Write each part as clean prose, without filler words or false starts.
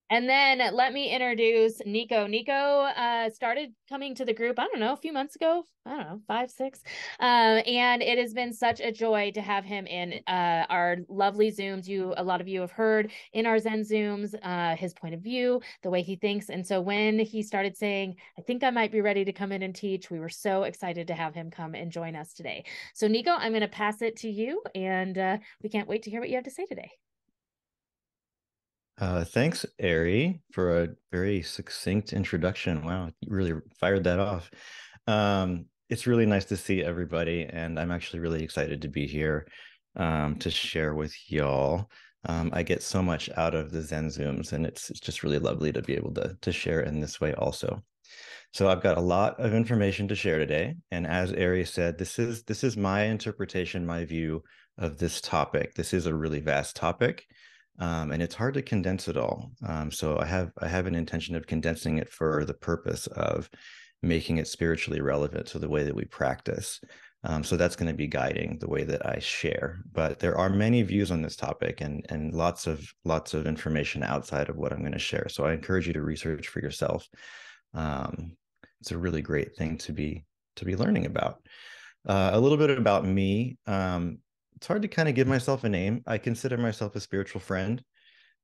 And then let me introduce Nico. Nico started coming to the group, I don't know, a few months ago. I don't know, five, six. And it has been such a joy to have him in our lovely Zooms. A lot of you have heard in our Zen Zooms, his point of view, the way he thinks. And so when he started saying, I think I might be ready to come in and teach, we were so excited to have him come and join us today. So, Nico, I'm going to pass it to you, and we can't wait to hear what you have to say today. Thanks, Ari, for a very succinct introduction. Wow, you really fired that off. It's really nice to see everybody, and I'm actually really excited to be here to share with y'all. I get so much out of the Zen Zooms, and it's just really lovely to be able to share in this way also. So I've got a lot of information to share today, and as Ari said, this is my interpretation, my view of this topic. This is a really vast topic, and it's hard to condense it all. So I have an intention of condensing it for the purpose of making it spiritually relevant to the way that we practice. So that's going to be guiding the way that I share. But there are many views on this topic, and lots of information outside of what I'm going to share. So I encourage you to research for yourself. Um, it's a really great thing to be learning about. A little bit about me. It's hard to kind of give myself a name. I consider myself a spiritual friend.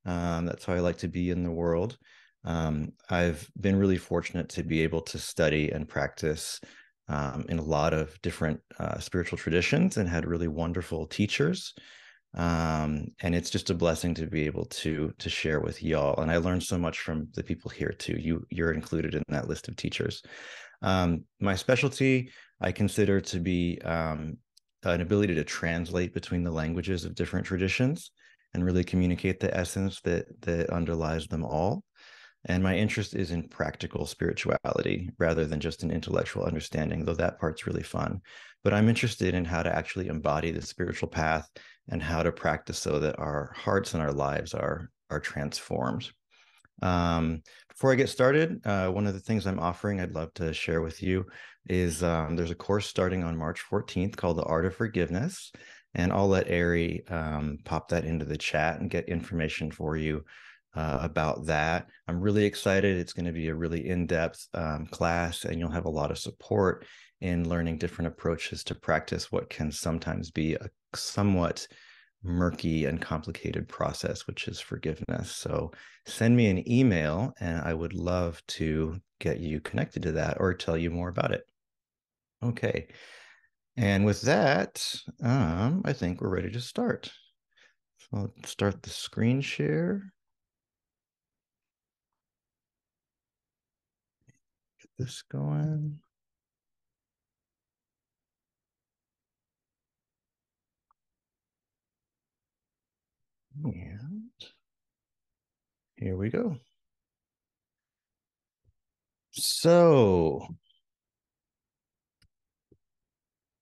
That's how I like to be in the world. I've been really fortunate to be able to study and practice in a lot of different spiritual traditions and had really wonderful teachers. And it's just a blessing to be able to share with y'all. And I learned so much from the people here too. You're included in that list of teachers. My specialty I consider to be an ability to translate between the languages of different traditions and really communicate the essence that underlies them all. And my interest is in practical spirituality rather than just an intellectual understanding, though that part's really fun. But I'm interested in how to actually embody the spiritual path and how to practice so that our hearts and our lives are transformed. Before I get started, one of the things I'm offering, I'd love to share with you is there's a course starting on March 14th called The Art of Forgiveness. And I'll let Ari pop that into the chat and get information for you about that. I'm really excited. It's going to be a really in-depth class, and you'll have a lot of support in learning different approaches to practice what can sometimes be a somewhat murky and complicated process, which is forgiveness. So send me an email, and I would love to get you connected to that or tell you more about it. Okay. And with that, I think we're ready to start. So I'll start the screen share. Get this going. And here we go. So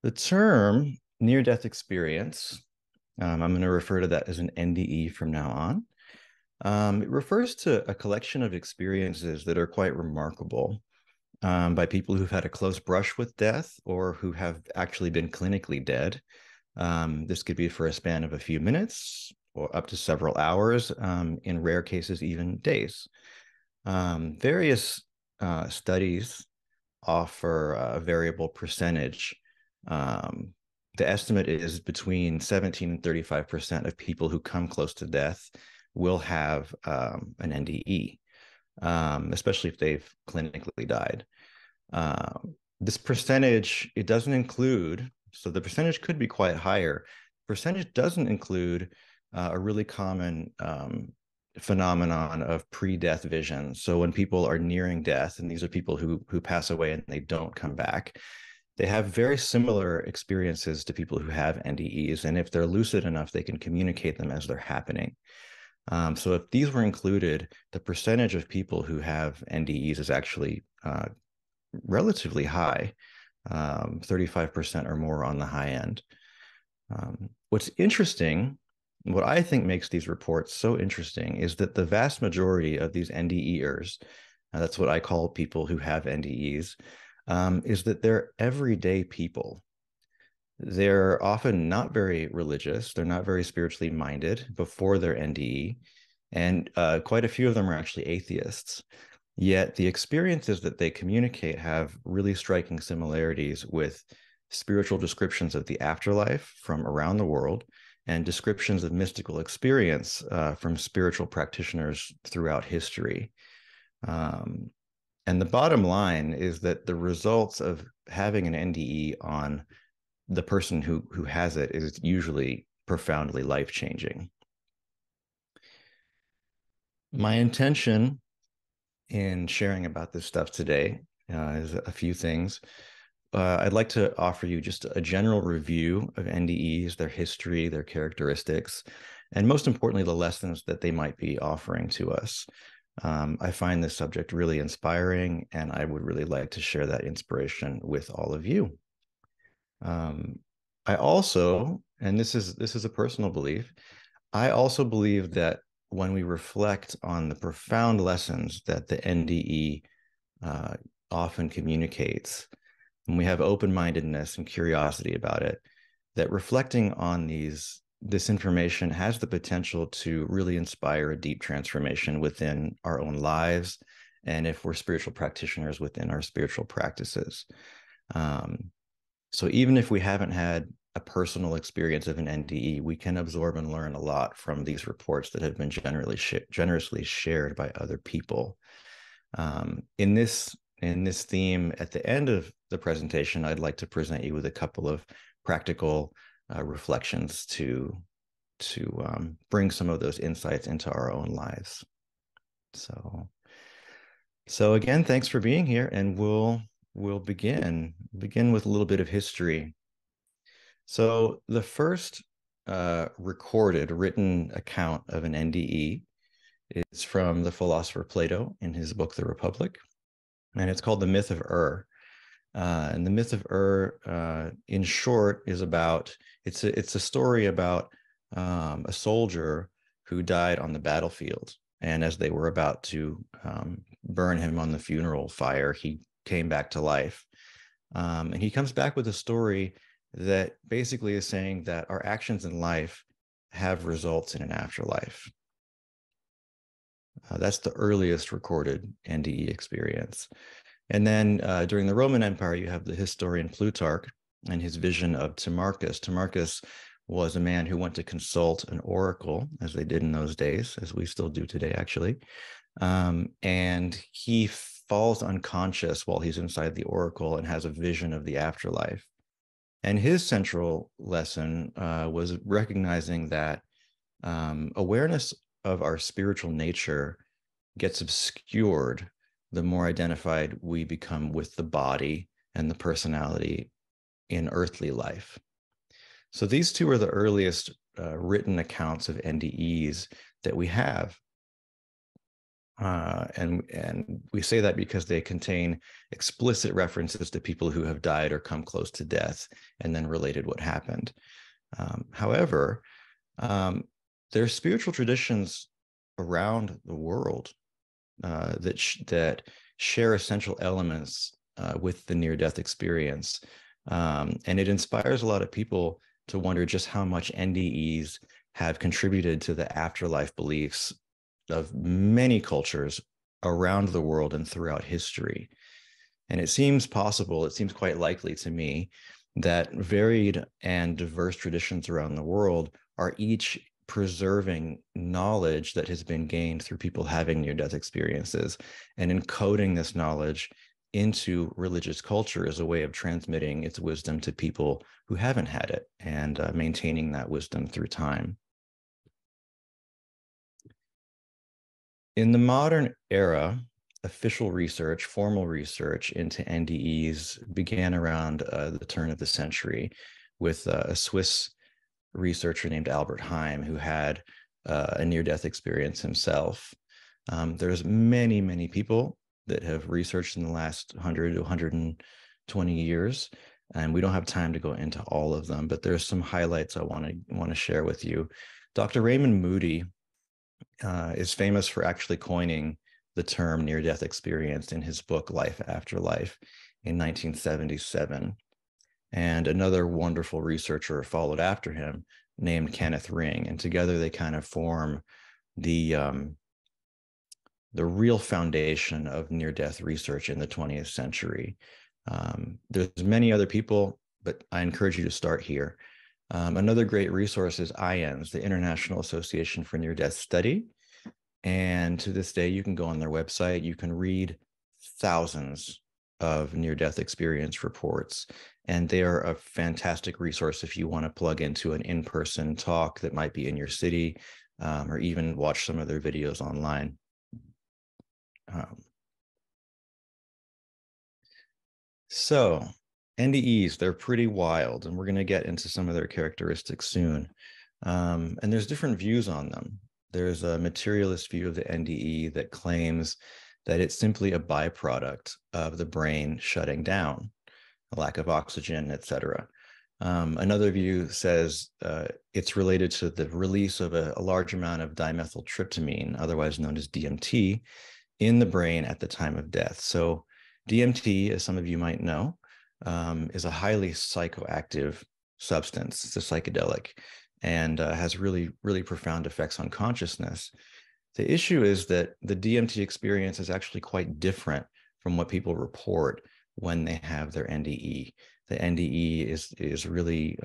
the term near-death experience, I'm going to refer to that as an NDE from now on. It refers to a collection of experiences that are quite remarkable by people who've had a close brush with death or who have actually been clinically dead. This could be for a span of a few minutes or up to several hours, in rare cases, even days. Various studies offer a variable percentage. Um, the estimate is between 17 and 35% of people who come close to death will have an NDE, especially if they've clinically died. This percentage, it doesn't include, so the percentage could be quite higher. Percentage doesn't include a really common phenomenon of pre-death vision. So when people are nearing death, and these are people who pass away and they don't come back, they have very similar experiences to people who have NDEs. And if they're lucid enough, they can communicate them as they're happening. So if these were included, the percentage of people who have NDEs is actually relatively high, 35% or more on the high end. What's interesting, what I think makes these reports so interesting, is that the vast majority of these NDEers, that's what I call people who have NDEs, is that they're everyday people. They're often not very religious. They're not very spiritually minded before their NDE. And quite a few of them are actually atheists. Yet the experiences that they communicate have really striking similarities with spiritual descriptions of the afterlife from around the world and descriptions of mystical experience from spiritual practitioners throughout history. Um, and the bottom line is that the results of having an NDE on the person who has it is usually profoundly life-changing. My intention in sharing about this stuff today is a few things. I'd like to offer you just a general review of NDEs, their history, their characteristics, and most importantly, the lessons that they might be offering to us. I find this subject really inspiring, and I would really like to share that inspiration with all of you. I also, and this is a personal belief, I also believe that when we reflect on the profound lessons that the NDE often communicates, and we have open-mindedness and curiosity about it, that reflecting on this information has the potential to really inspire a deep transformation within our own lives, and if we're spiritual practitioners, within our spiritual practices. So even if we haven't had a personal experience of an NDE, we can absorb and learn a lot from these reports that have been generously shared by other people. In this theme, at the end of the presentation, I'd like to present you with a couple of practical reflections to bring some of those insights into our own lives. So again, thanks for being here, and we'll begin with a little bit of history. So the first recorded written account of an NDE is from the philosopher Plato in his book, The Republic, and it's called The Myth of Ur. And the myth of Ur, in short, is about, it's a story about a soldier who died on the battlefield. And as they were about to burn him on the funeral fire, he came back to life. And he comes back with a story that basically is saying that our actions in life have results in an afterlife. That's the earliest recorded NDE experience. And then during the Roman Empire, you have the historian Plutarch and his vision of Timarchus. Timarchus was a man who went to consult an oracle, as they did in those days, as we still do today, actually. And he falls unconscious while he's inside the oracle and has a vision of the afterlife. And his central lesson was recognizing that awareness of our spiritual nature gets obscured the more identified we become with the body and the personality in earthly life. So these two are the earliest written accounts of NDEs that we have. And we say that because they contain explicit references to people who have died or come close to death and then related what happened. However, there are spiritual traditions around the world that share essential elements with the near-death experience. And it inspires a lot of people to wonder just how much NDEs have contributed to the afterlife beliefs of many cultures around the world and throughout history. And it seems possible, it seems quite likely to me, that varied and diverse traditions around the world are each preserving knowledge that has been gained through people having near-death experiences and encoding this knowledge into religious culture as a way of transmitting its wisdom to people who haven't had it and maintaining that wisdom through time. In the modern era, official research, formal research into NDEs began around the turn of the century with a Swiss researcher named Albert Heim, who had a near-death experience himself. There's many, many people that have researched in the last 100 to 120 years, and we don't have time to go into all of them, but there's some highlights I want to share with you. Dr. Raymond Moody is famous for actually coining the term near-death experience in his book, Life After Life, in 1977. And another wonderful researcher followed after him named Kenneth Ring. And together they kind of form the real foundation of near-death research in the 20th century. There's many other people, but I encourage you to start here. Another great resource is IANS, the International Association for Near-Death Study. And to this day, you can go on their website, you can read thousands of near-death experience reports. And they are a fantastic resource if you want to plug into an in-person talk that might be in your city, or even watch some of their videos online. So NDEs, they're pretty wild, and we're going to get into some of their characteristics soon. And there's different views on them. There's a materialist view of the NDE that claims that it's simply a byproduct of the brain shutting down, a lack of oxygen, etc. Another view says it's related to the release of a large amount of dimethyltryptamine, otherwise known as DMT, in the brain at the time of death. So DMT, as some of you might know, is a highly psychoactive substance. It's a psychedelic and has really, really profound effects on consciousness. The issue is that the DMT experience is actually quite different from what people report when they have their NDE. The NDE is really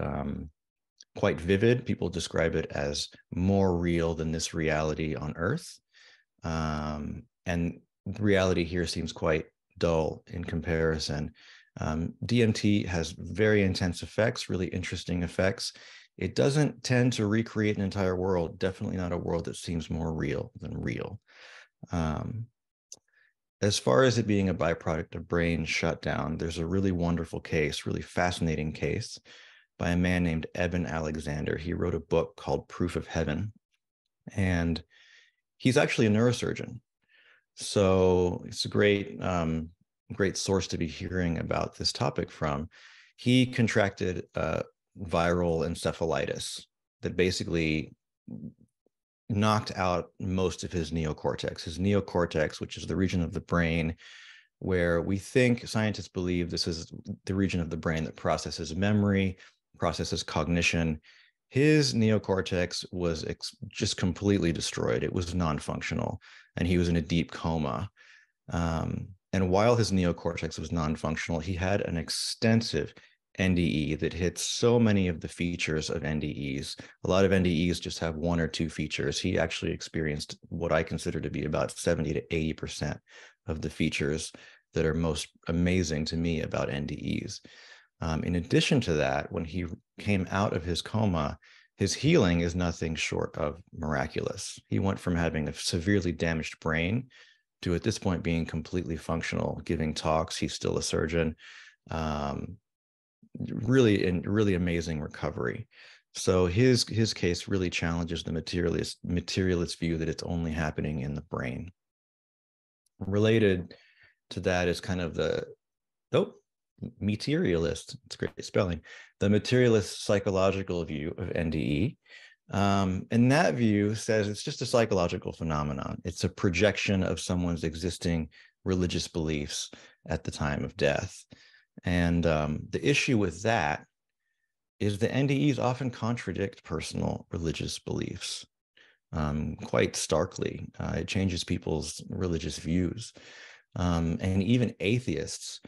quite vivid. People describe it as more real than this reality on Earth. And reality here seems quite dull in comparison. DMT has very intense effects, really interesting effects. It doesn't tend to recreate an entire world, definitely not a world that seems more real than real. As far as it being a byproduct of brain shutdown, there's a really wonderful case, really fascinating case by a man named Eben Alexander. He wrote a book called Proof of Heaven, and he's actually a neurosurgeon. So it's a great, great source to be hearing about this topic from. He contracted viral encephalitis that basically knocked out most of his neocortex. His neocortex, which is the region of the brain where we think, scientists believe this is the region of the brain that processes memory, processes cognition. His neocortex was just completely destroyed. It was non-functional, and he was in a deep coma. And while his neocortex was non-functional, he had an extensive NDE that hits so many of the features of NDEs. A lot of NDEs just have one or two features. He actually experienced what I consider to be about 70 to 80% of the features that are most amazing to me about NDEs. In addition to that, when he came out of his coma, his healing is nothing short of miraculous. He went from having a severely damaged brain to, at this point, being completely functional, giving talks. He's still a surgeon. Really amazing recovery. So his case really challenges the materialist view that it's only happening in the brain. Related to that is kind of the materialist, it's great spelling, the materialist psychological view of NDE. And that view says it's just a psychological phenomenon. It's a projection of someone's existing religious beliefs at the time of death. And the issue with that is the NDEs often contradict personal religious beliefs quite starkly. It changes people's religious views. And even atheists,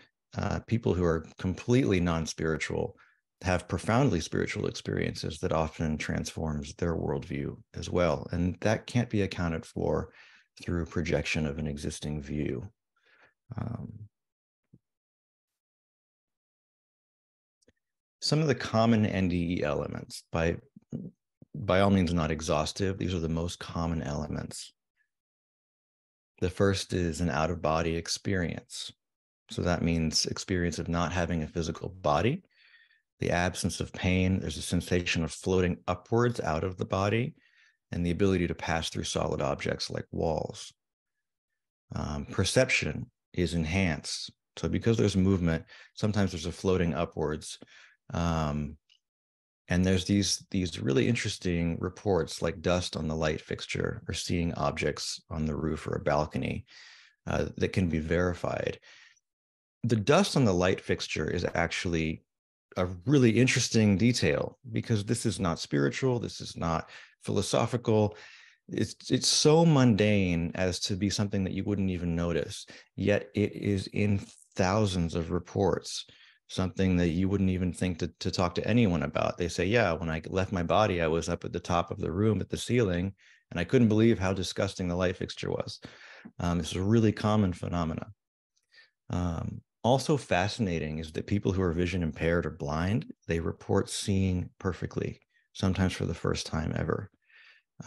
people who are completely non-spiritual, have profoundly spiritual experiences that often transforms their worldview as well. And that can't be accounted for through projection of an existing view. Some of the common NDE elements, by all means not exhaustive, these are the most common elements. The first is an out-of-body experience. So that means experience of not having a physical body, the absence of pain. There's a sensation of floating upwards out of the body, and the ability to pass through solid objects like walls. Perception is enhanced. So because there's movement, sometimes there's a floating upwards. And there's these really interesting reports like dust on the light fixture or seeing objects on the roof or a balcony that can be verified. The dust on the light fixture is actually a really interesting detail because this is not spiritual, this is not philosophical. It's so mundane as to be something that you wouldn't even notice, yet it is in thousands of reports, something that you wouldn't even think to talk to anyone about. They say, yeah, when I left my body, I was up at the top of the room at the ceiling, and I couldn't believe how disgusting the light fixture was. It's a really common phenomenon. Also fascinating is that people who are vision impaired or blind, they report seeing perfectly, sometimes for the first time ever.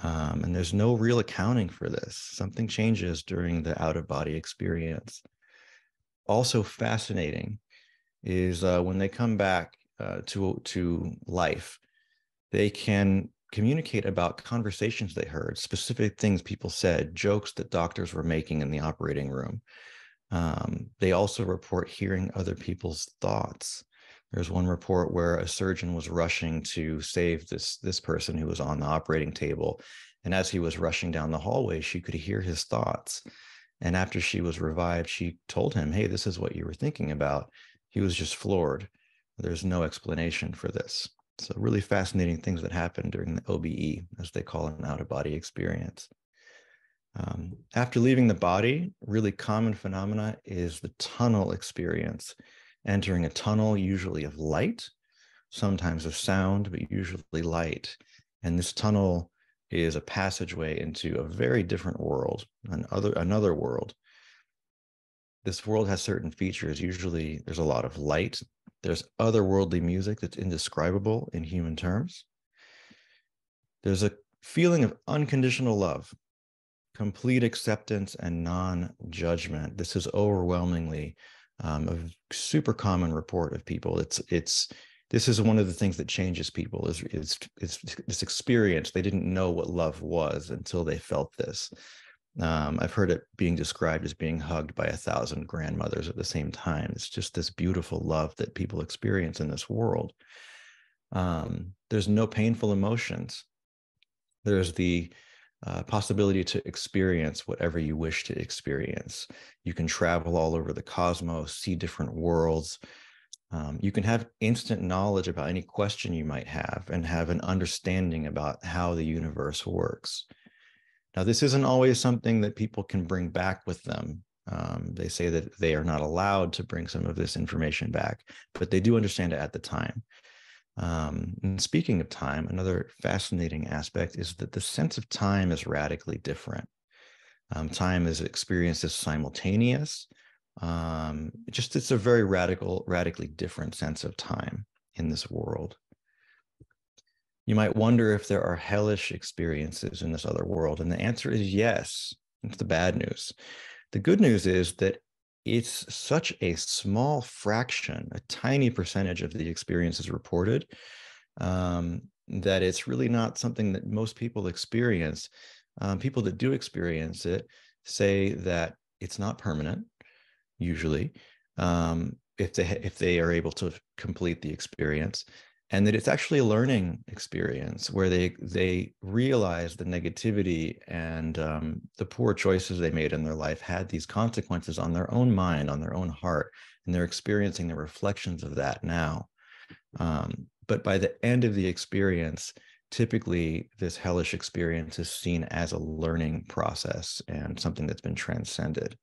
And there's no real accounting for this. Something changes during the out-of-body experience. Also fascinating is when they come back to life, they can communicate about conversations they heard, specific things people said, jokes that doctors were making in the operating room. They also report hearing other people's thoughts. There's one report where a surgeon was rushing to save this person who was on the operating table. And as he was rushing down the hallway, she could hear his thoughts. And after she was revived, she told him, hey, this is what you were thinking about. He was just floored. There's no explanation for this. So really fascinating things that happen during the OBE, as they call it, an out-of-body experience. After leaving the body, really common phenomena is the tunnel experience. Entering a tunnel, usually of light, sometimes of sound, but usually light. And this tunnel is a passageway into a very different world, another world. This world has certain features. Usually there's a lot of light. There's otherworldly music that's indescribable in human terms. There's a feeling of unconditional love, complete acceptance, and non-judgment. This is overwhelmingly a super common report of people. This is one of the things that changes people is this experience. They didn't know what love was until they felt this. I've heard it being described as being hugged by 1,000 grandmothers at the same time. It's just this beautiful love that people experience in this world. There's no painful emotions. There's the possibility to experience whatever you wish to experience. You can travel all over the cosmos, see different worlds. You can have instant knowledge about any question you might have and have an understanding about how the universe works. Now, this isn't always something that people can bring back with them. They say that they are not allowed to bring some of this information back, but they do understand it at the time. And speaking of time, another fascinating aspect is that the sense of time is radically different. Time is experienced as simultaneous. It's a very radically different sense of time in this world. You might wonder if there are hellish experiences in this other world, and the answer is yes. It's the bad news. The good news is that it's such a small fraction, a tiny percentage of the experiences reported, that it's really not something that most people experience. People that do experience it say that it's not permanent, usually, if they are able to complete the experience, and that it's actually a learning experience where they realize the negativity and the poor choices they made in their life had these consequences on their own mind, on their own heart, and they're experiencing the reflections of that now. But by the end of the experience, typically this hellish experience is seen as a learning process and something that's been transcended.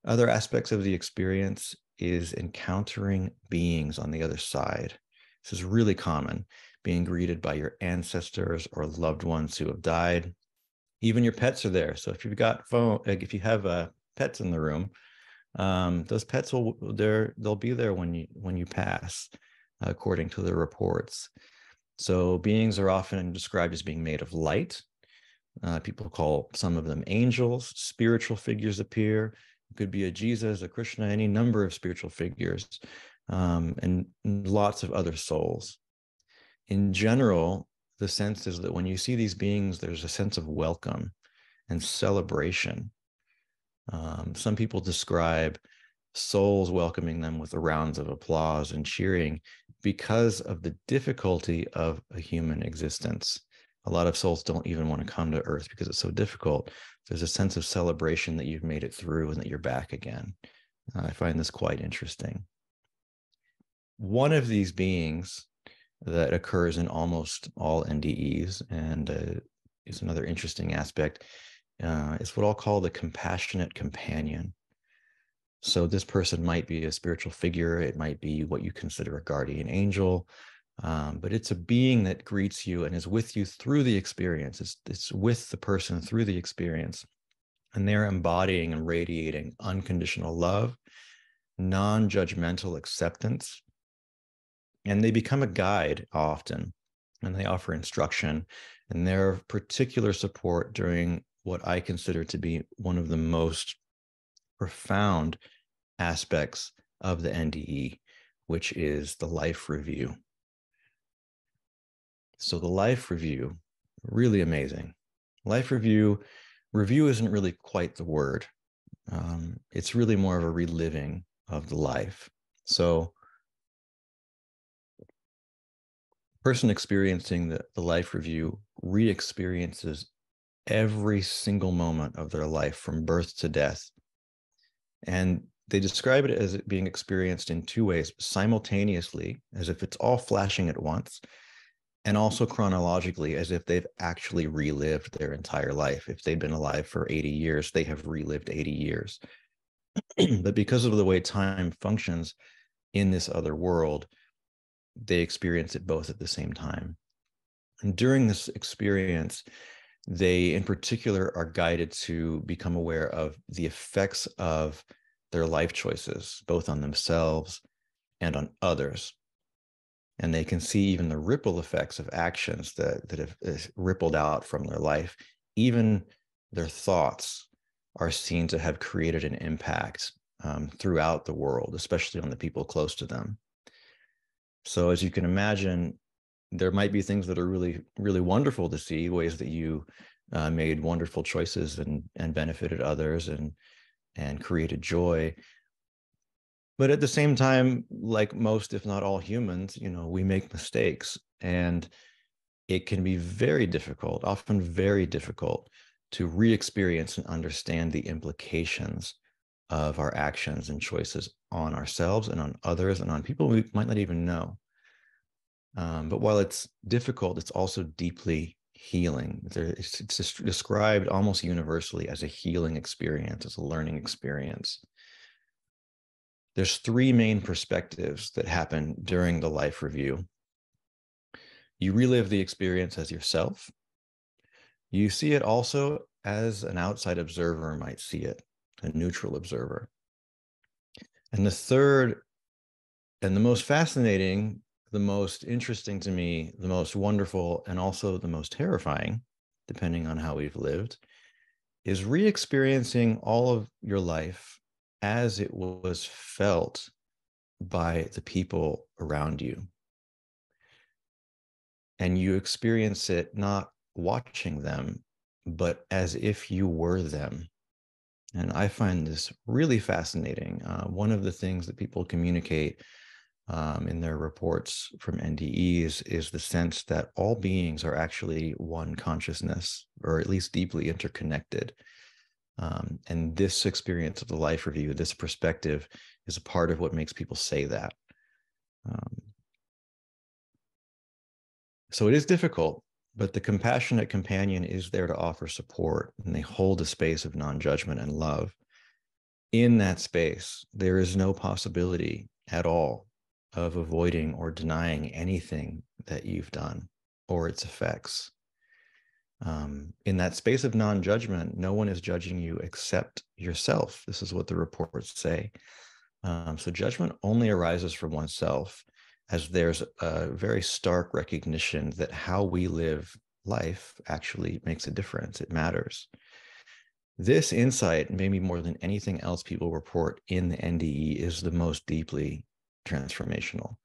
Other aspects of the experience is encountering beings on the other side. This is really common, being greeted by your ancestors or loved ones who have died. Even your pets are there. So if you've got if you have pets in the room, those pets they'll be there when you pass, according to the reports. So beings are often described as being made of light. People call some of them angels. Spiritual figures appear. It could be a Jesus, a Krishna, any number of spiritual figures, and lots of other souls. In general, the sense is that when you see these beings, there's a sense of welcome and celebration. Some people describe souls welcoming them with the rounds of applause and cheering because of the difficulty of a human existence. A lot of souls don't even want to come to Earth because it's so difficult. There's a sense of celebration that you've made it through and that you're back again. I find this quite interesting. One of these beings that occurs in almost all NDEs, and is another interesting aspect. It's what I'll call the compassionate companion. So this person might be a spiritual figure. It might be what you consider a guardian angel, but it's a being that greets you and is with you through the experience. It's with the person through the experience, and they're embodying and radiating unconditional love, non-judgmental acceptance, and they become a guide often, and they offer instruction and their particular support during what I consider to be one of the most profound aspects of the NDE, which is the life review. So the life review, really amazing. Life review isn't really quite the word. It's really more of a reliving of the life. So person experiencing the life review re-experiences every single moment of their life from birth to death. And they describe it as it being experienced in two ways: simultaneously, as if it's all flashing at once, and also chronologically, as if they've actually relived their entire life. If they've been alive for 80 years, they have relived 80 years. But because of the way time functions in this other world, they experience it both at the same time. And during this experience, they in particular are guided to become aware of the effects of their life choices, both on themselves and on others. And they can see even the ripple effects of actions that have rippled out from their life. Even their thoughts are seen to have created an impact throughout the world, especially on the people close to them. So as you can imagine, there might be things that are really, really wonderful to see, ways that you made wonderful choices and benefited others and created joy. But at the same time, like most, if not all humans, we make mistakes, and it can be very difficult, often very difficult, to re-experience and understand the implications of our actions and choices on ourselves and on others and on people we might not even know. But while it's difficult, it's also deeply healing. It's described almost universally as a healing experience, as a learning experience. There's three main perspectives that happen during the life review. You relive the experience as yourself. You see it also as an outside observer might see it, a neutral observer. And the third, and the most fascinating, the most interesting to me, the most wonderful, and also the most terrifying, depending on how we've lived, is re-experiencing all of your life as it was felt by the people around you. And you experience it not watching them, but as if you were them. And I find this really fascinating. One of the things that people communicate in their reports from NDEs is the sense that all beings are actually one consciousness, or at least deeply interconnected. And this experience of the life review, this perspective, is a part of what makes people say that. So it is difficult, but the compassionate companion is there to offer support, and they hold a space of non-judgment and love. In that space, there is no possibility at all of avoiding or denying anything that you've done or its effects. In that space of non-judgment, no one is judging you except yourself. This is what the reports say. So judgment only arises from oneself, as there's a very stark recognition that how we live life actually makes a difference. It matters. This insight, maybe more than anything else people report in the NDE, is the most deeply transformational.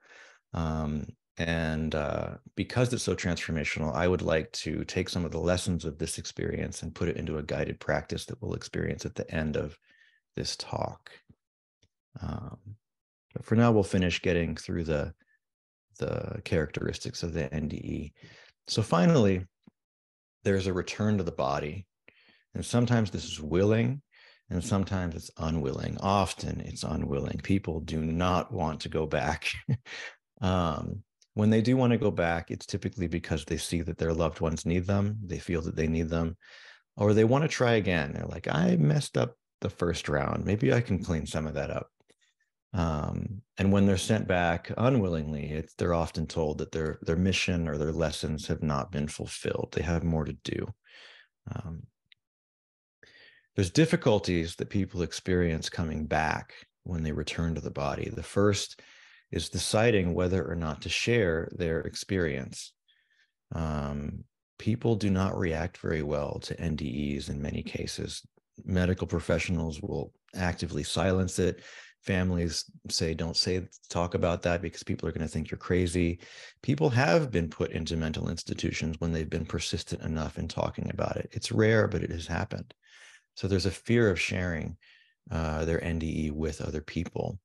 Because it's so transformational, I would like to take some of the lessons of this experience and put it into a guided practice that we'll experience at the end of this talk. But for now, we'll finish getting through the characteristics of the NDE. So finally, there's a return to the body. And sometimes this is willing, and sometimes it's unwilling. Often it's unwilling. People do not want to go back. When they do want to go back, it's typically because they see that their loved ones need them, they feel that they need them, or they want to try again. They're like, I messed up the first round. Maybe I can clean some of that up. And when they're sent back unwillingly, they're often told that their mission or their lessons have not been fulfilled. They have more to do. Um, there's difficulties that people experience coming back when they return to the body. The first is deciding whether or not to share their experience. People do not react very well to NDEs in many cases. Medical professionals will actively silence it. Families say, don't talk about that because people are going to think you're crazy. People have been put into mental institutions when they've been persistent enough in talking about it. It's rare, but it has happened. So there's a fear of sharing their NDE with other people.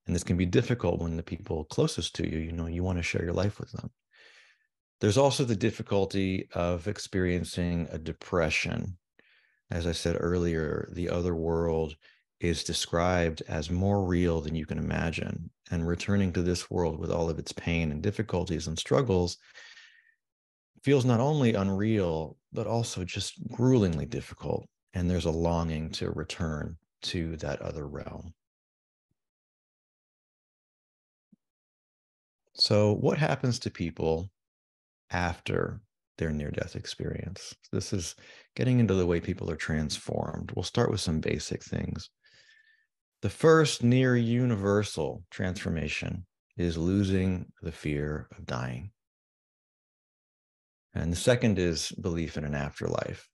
And this can be difficult when the people closest to you, you want to share your life with them. There's also the difficulty of experiencing a depression. As I said earlier, the other world is described as more real than you can imagine. And returning to this world with all of its pain and difficulties and struggles feels not only unreal, but also just gruelingly difficult. And there's a longing to return to that other realm. So, what happens to people after their near-death experience? This is getting into the way people are transformed. We'll start with some basic things. The first near universal transformation is losing the fear of dying. And the second is belief in an afterlife.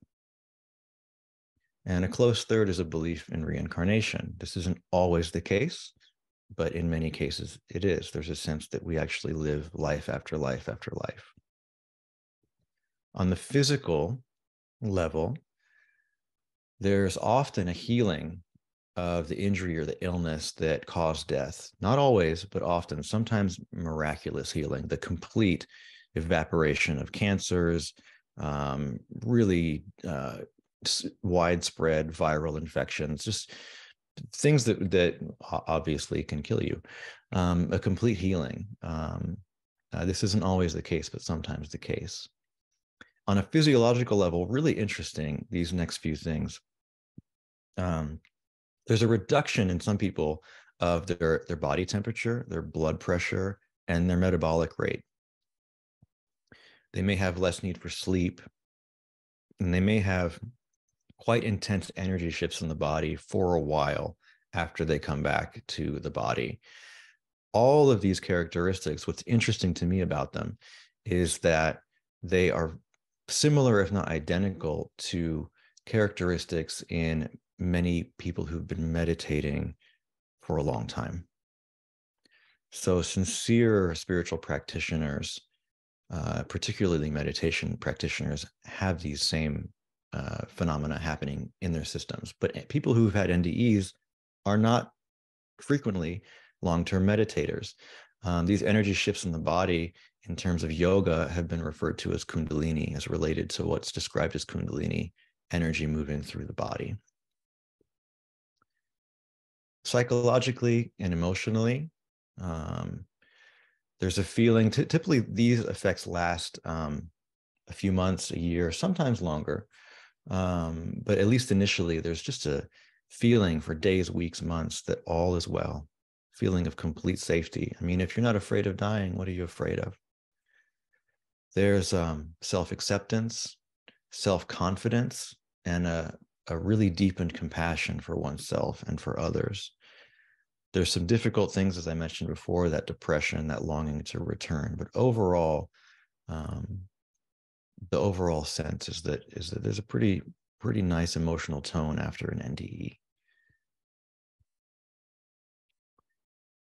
And a close third is a belief in reincarnation. This isn't always the case, but in many cases it is. There's a sense that we actually live life after life after life. On the physical level, there's often a healing of the injury or the illness that caused death. Not always, but often, sometimes miraculous healing, the complete evaporation of cancers, really widespread viral infections, just things that obviously can kill you, a complete healing. This isn't always the case, but sometimes the case. On a physiological level, really interesting, these next few things. There's a reduction in some people of their body temperature, their blood pressure, and their metabolic rate. They may have less need for sleep, and they may have quite intense energy shifts in the body for a while after they come back to the body. All of these characteristics, what's interesting to me about them is that they are similar, if not identical, to characteristics in many people who've been meditating for a long time. So sincere spiritual practitioners, particularly meditation practitioners, have these same phenomena happening in their systems. But people who've had NDEs are not frequently long-term meditators. These energy shifts in the body in terms of yoga have been referred to as kundalini, as related to what's described as kundalini, energy moving through the body. Psychologically and emotionally, there's a feeling, typically these effects last a few months, a year, sometimes longer. But at least initially, there's just a feeling for days, weeks, months that all is well, feeling of complete safety. I mean, if you're not afraid of dying, what are you afraid of? There's self-acceptance, self-confidence, and a really deepened compassion for oneself and for others. There's some difficult things, as I mentioned before, that depression, that longing to return. But overall, the overall sense is that there's a pretty nice emotional tone after an NDE.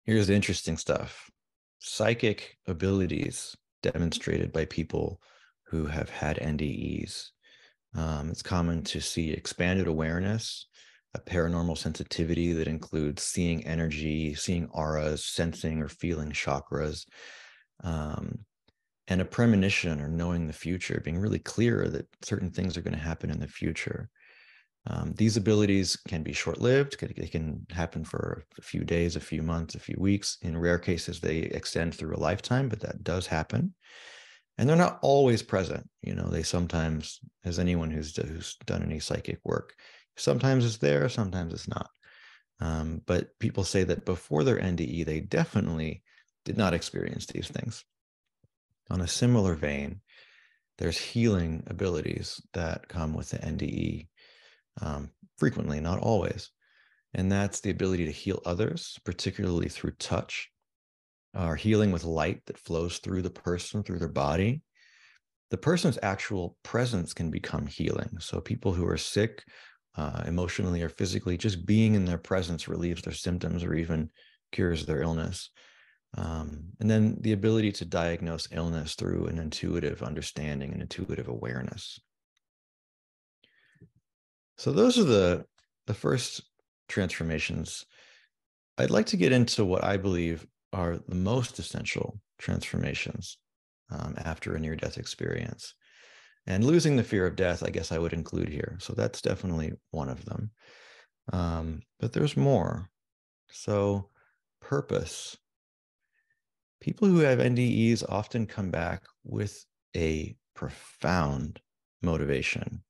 Here's the interesting stuff. Psychic abilities demonstrated by people who have had NDEs. It's common to see expanded awareness, a paranormal sensitivity that includes seeing energy, seeing auras, sensing or feeling chakras, and a premonition or knowing the future, being really clear that certain things are going to happen in the future. These abilities can be short-lived. They can happen for a few days, a few months, a few weeks. In rare cases, they extend through a lifetime, but that does happen. And they're not always present. They sometimes, as anyone who's done any psychic work, sometimes it's there, sometimes it's not. But people say that before their NDE, they definitely did not experience these things. On a similar vein, there's healing abilities that come with the NDE, frequently, not always. And that's the ability to heal others, particularly through touch, or healing with light that flows through the person, through their body. The person's actual presence can become healing. So people who are sick, emotionally or physically, just being in their presence relieves their symptoms or even cures their illness. And then the ability to diagnose illness through an intuitive understanding and intuitive awareness. So those are the first transformations. I'd like to get into what I believe are the most essential transformations after a near-death experience. And losing the fear of death, I guess I would include here. So that's definitely one of them. But there's more. So purpose. People who have NDEs often come back with a profound motivation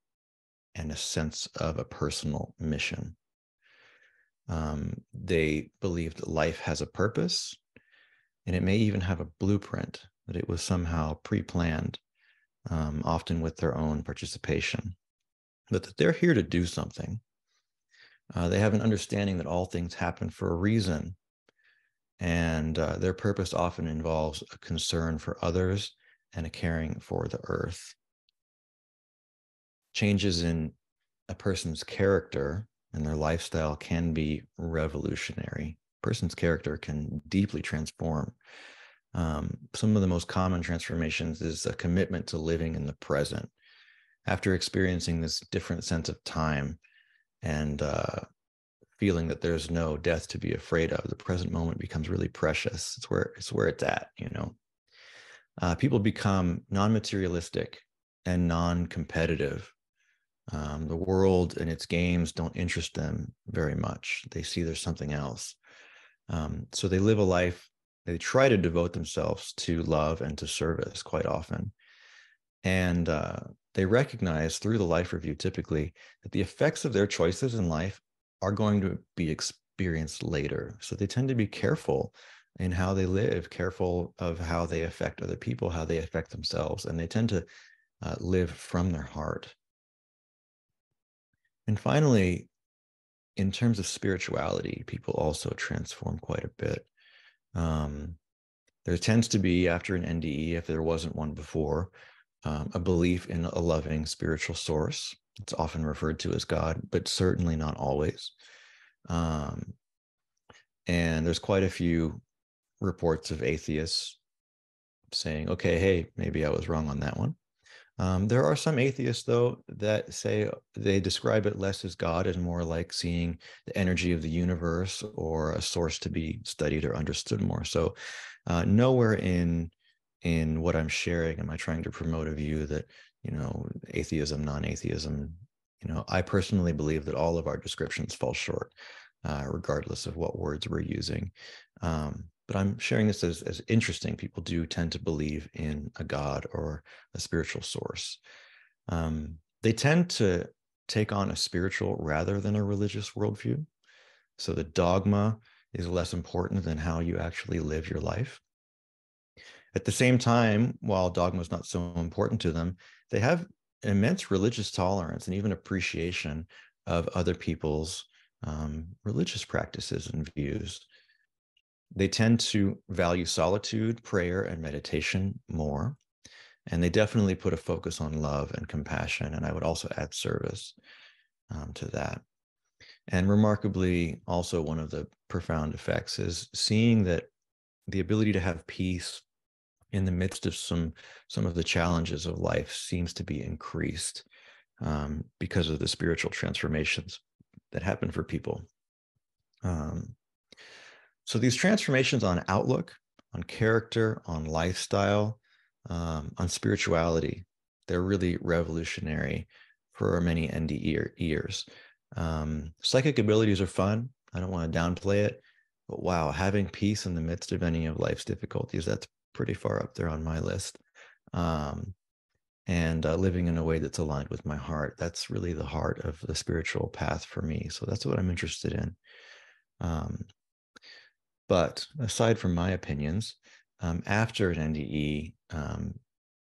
and a sense of a personal mission. They believe that life has a purpose, and it may even have a blueprint, that it was somehow pre-planned, often with their own participation, but that they're here to do something. They have an understanding that all things happen for a reason, and their purpose often involves a concern for others and a caring for the earth. Changes in a person's character and their lifestyle can be revolutionary. A person's character can deeply transform. Some of the most common transformations is a commitment to living in the present. After experiencing this different sense of time and feeling that there's no death to be afraid of, the present moment becomes really precious. It's where it's at. People become non-materialistic and non-competitive. The world and its games don't interest them very much. They see there's something else. So they live a life, they try to devote themselves to love and to service quite often. And they recognize through the life review typically that the effects of their choices in life are going to be experienced later. So they tend to be careful in how they live, careful of how they affect other people, how they affect themselves. And they tend to live from their heart. And finally, in terms of spirituality, people also transform quite a bit. There tends to be, after an NDE, if there wasn't one before, a belief in a loving spiritual source. It's often referred to as God, but certainly not always. And there's quite a few reports of atheists saying, okay, hey, maybe I was wrong on that one. There are some atheists, though, that say they describe it less as God and more like seeing the energy of the universe or a source to be studied or understood more. So nowhere in what I'm sharing am I trying to promote a view that, atheism, non-atheism. I personally believe that all of our descriptions fall short, regardless of what words we're using. But I'm sharing this as interesting. People do tend to believe in a God or a spiritual source. They tend to take on a spiritual rather than a religious worldview. So the dogma is less important than how you actually live your life. At the same time, while dogma is not so important to them, they have immense religious tolerance and even appreciation of other people's religious practices and views. They tend to value solitude, prayer, and meditation more. And they definitely put a focus on love and compassion. And I would also add service to that. And remarkably, also one of the profound effects is seeing that the ability to have peace in the midst of some of the challenges of life seems to be increased because of the spiritual transformations that happen for people. So these transformations on outlook, on character, on lifestyle, on spirituality, they're really revolutionary for many NDE years. Psychic abilities are fun. I don't want to downplay it, but wow, having peace in the midst of any of life's difficulties, that's pretty far up there on my list. And living in a way that's aligned with my heart, that's really the heart of the spiritual path for me. So that's what I'm interested in. But aside from my opinions, after an NDE,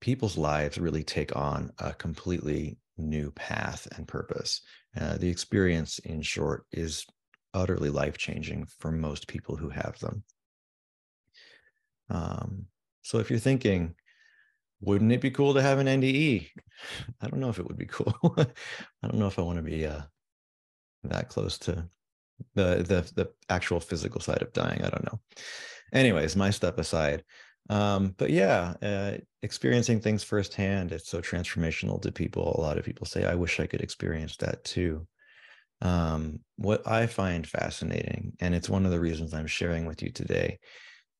people's lives really take on a completely new path and purpose. The experience, in short, is utterly life-changing for most people who have them. So if you're thinking, wouldn't it be cool to have an NDE? I don't know if it would be cool. I don't know if I want to be that close to the actual physical side of dying. I don't know. Anyways, my step aside. But yeah, experiencing things firsthand, it's so transformational to people. A lot of people say, I wish I could experience that too. What I find fascinating, and it's one of the reasons I'm sharing with you today,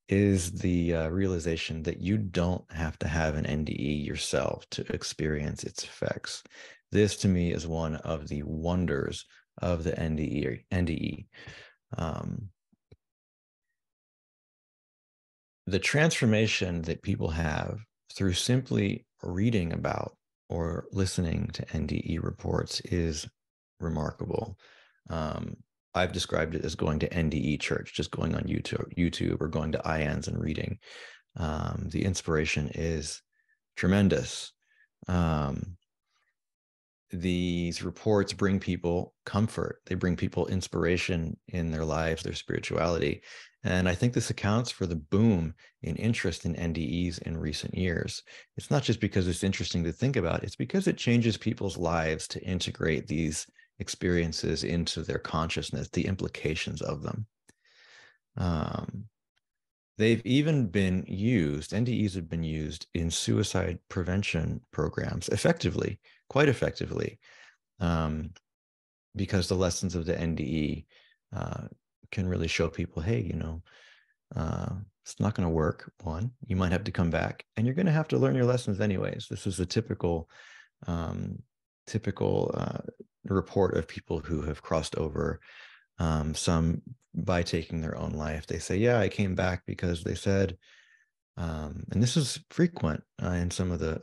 is the realization that you don't have to have an NDE yourself to experience its effects. This to me is one of the wonders of the NDE. The transformation that people have through simply reading about or listening to NDE reports is remarkable. I've described it as going to NDE church, just going on YouTube or going to IANS and reading. The inspiration is tremendous. These reports bring people comfort. They bring people inspiration in their lives, their spirituality. And I think this accounts for the boom in interest in NDEs in recent years. It's not just because it's interesting to think about, it's because it changes people's lives to integrate these experiences into their consciousness, the implications of them. They've even been used, NDEs have been used in suicide prevention programs effectively, quite effectively, because the lessons of the NDE can really show people, hey, you know, it's not going to work. One, you might have to come back, and you're going to have to learn your lessons anyways. This is a typical report of people who have crossed over. Some by taking their own life. They say, yeah, I came back because they said, and this is frequent in some of the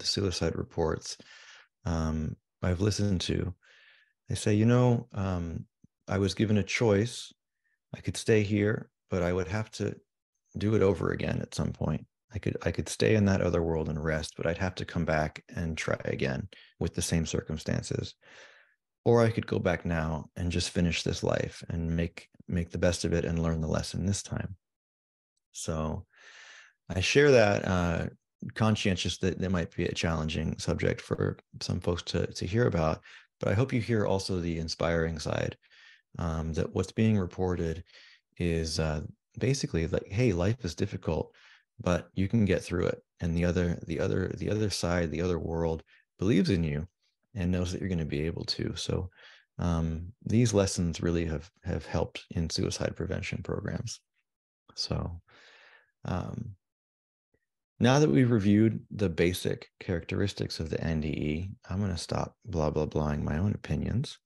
suicide reports I've listened to. They say, you know, I was given a choice. I could stay here, but I would have to do it over again at some point. I could stay in that other world and rest, but I'd have to come back and try again with the same circumstances. Or I could go back now and just finish this life and make the best of it and learn the lesson this time. So I share that conscientious that might be a challenging subject for some folks to hear about, but I hope you hear also the inspiring side, that what's being reported is basically like, hey, life is difficult, but you can get through it. And the other side, the other world believes in you and knows that you're going to be able to. So these lessons really have helped in suicide prevention programs. So now that we've reviewed the basic characteristics of the NDE, I'm going to stop blah, blah, blahing my own opinions.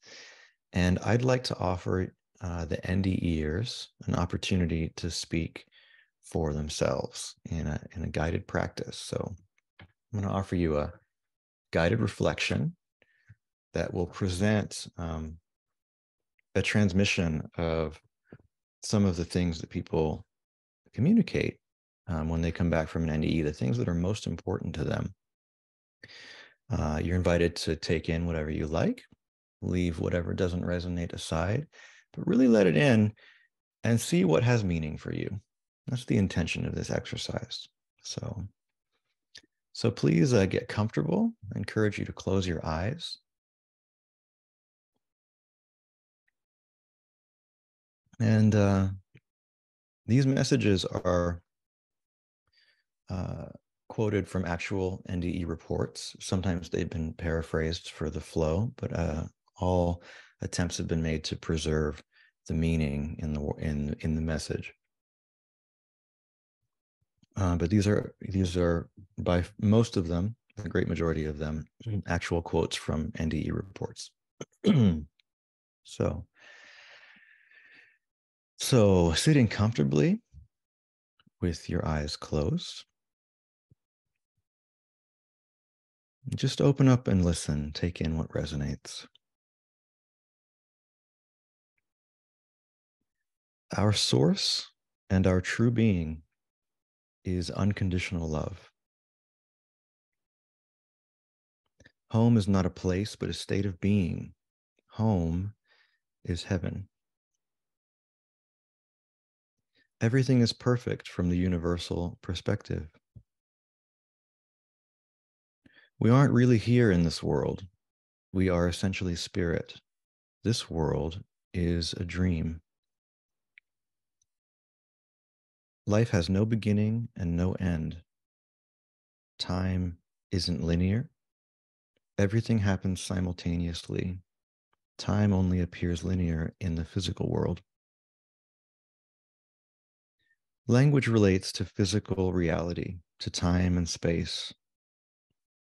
And I'd like to offer the NDEers an opportunity to speak for themselves in a guided practice. So I'm going to offer you a guided reflection that will present a transmission of some of the things that people communicate when they come back from an NDE, the things that are most important to them. You're invited to take in whatever you like, leave whatever doesn't resonate aside, but really let it in and see what has meaning for you. That's the intention of this exercise. So please get comfortable. I encourage you to close your eyes. And these messages are quoted from actual NDE reports. Sometimes they've been paraphrased for the flow, but all attempts have been made to preserve the meaning in the message. But these are by most of them the great majority of them actual quotes from NDE reports. so, so sitting comfortably with your eyes closed, just open up and listen, take in what resonates. Our source and our true being is unconditional love. Home is not a place, but a state of being. Home is heaven. Everything is perfect from the universal perspective. We aren't really here in this world. We are essentially spirit. This world is a dream. Life has no beginning and no end. Time isn't linear. Everything happens simultaneously. Time only appears linear in the physical world. Language relates to physical reality, to time and space.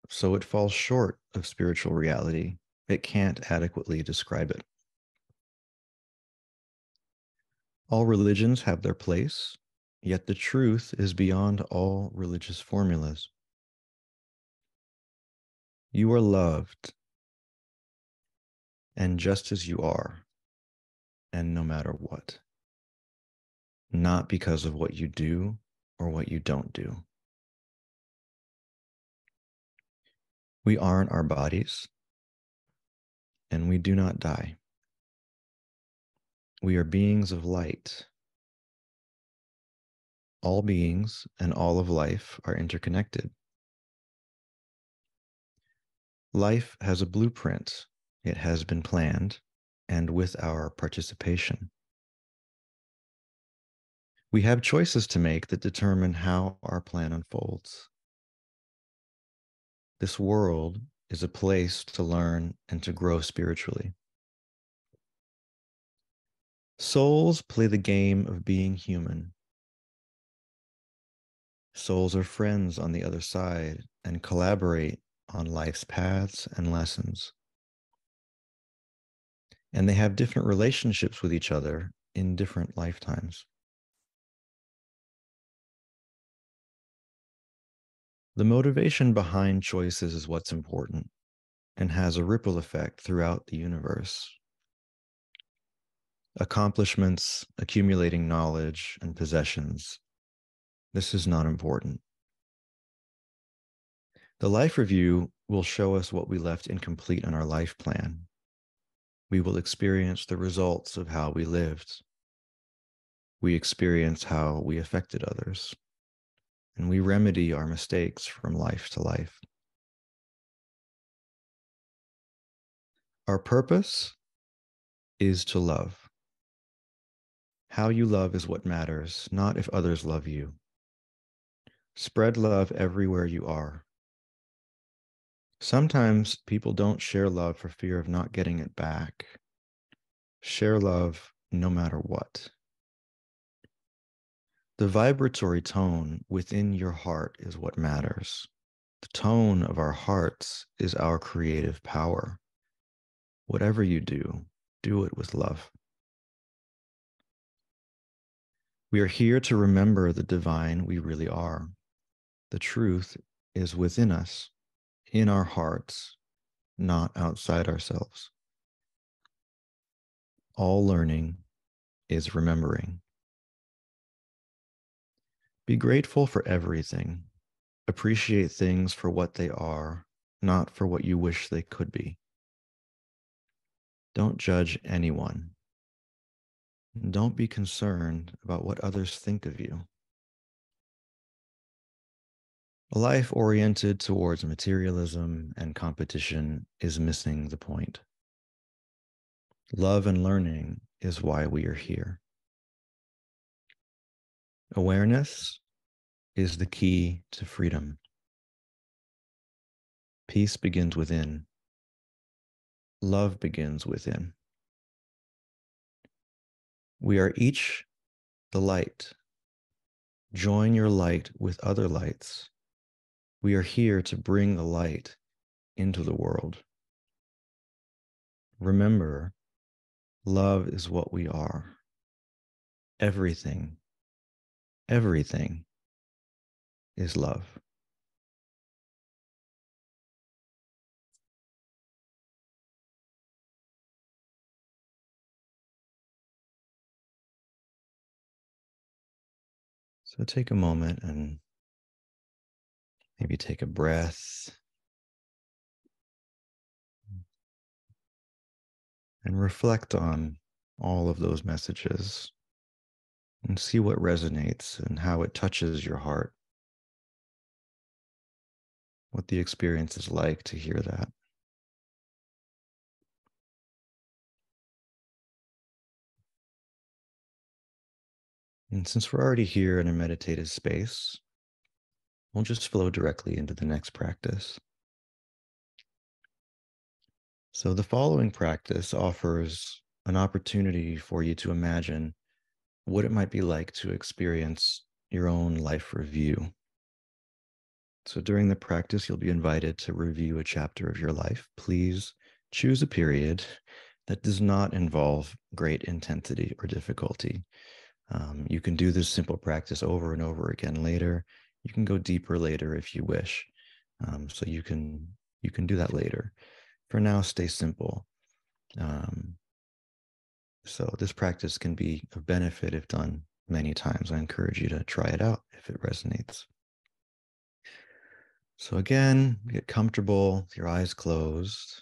So it falls short of spiritual reality. It can't adequately describe it. All religions have their place, yet the truth is beyond all religious formulas. You are loved, and just as you are, and no matter what. Not because of what you do or what you don't do. We aren't our bodies, and we do not die. We are beings of light. All beings and all of life are interconnected. Life has a blueprint. It has been planned, and with our participation. We have choices to make that determine how our plan unfolds. This world is a place to learn and to grow spiritually. Souls play the game of being human. Souls are friends on the other side and collaborate on life's paths and lessons. And they have different relationships with each other in different lifetimes. The motivation behind choices is what's important and has a ripple effect throughout the universe. Accomplishments, accumulating knowledge and possessions, this is not important. The life review will show us what we left incomplete in our life plan. We will experience the results of how we lived. We experience how we affected others. And we remedy our mistakes from life to life. Our purpose is to love. How you love is what matters, not if others love you. Spread love everywhere you are. Sometimes people don't share love for fear of not getting it back. Share love no matter what. The vibratory tone within your heart is what matters. The tone of our hearts is our creative power. Whatever you do, do it with love. We are here to remember the divine we really are. The truth is within us, in our hearts, not outside ourselves. All learning is remembering. Be grateful for everything. Appreciate things for what they are, not for what you wish they could be. Don't judge anyone. Don't be concerned about what others think of you. A life oriented towards materialism and competition is missing the point. Love and learning is why we are here. Awareness is the key to freedom. Peace begins within. Love begins within. We are each the light. Join your light with other lights. We are here to bring the light into the world. Remember, love is what we are. Everything, everything is love. So take a moment and maybe take a breath and reflect on all of those messages and see what resonates and how it touches your heart, what the experience is like to hear that. And since we're already here in a meditative space, we'll just flow directly into the next practice. So the following practice offers an opportunity for you to imagine what it might be like to experience your own life review. So during the practice, you'll be invited to review a chapter of your life. Please choose a period that does not involve great intensity or difficulty. You can do this simple practice over and over again later. You can go deeper later if you wish. So you can do that later. For now, stay simple. So this practice can be of benefit if done many times. I encourage you to try it out if it resonates. So again, get comfortable with your eyes closed.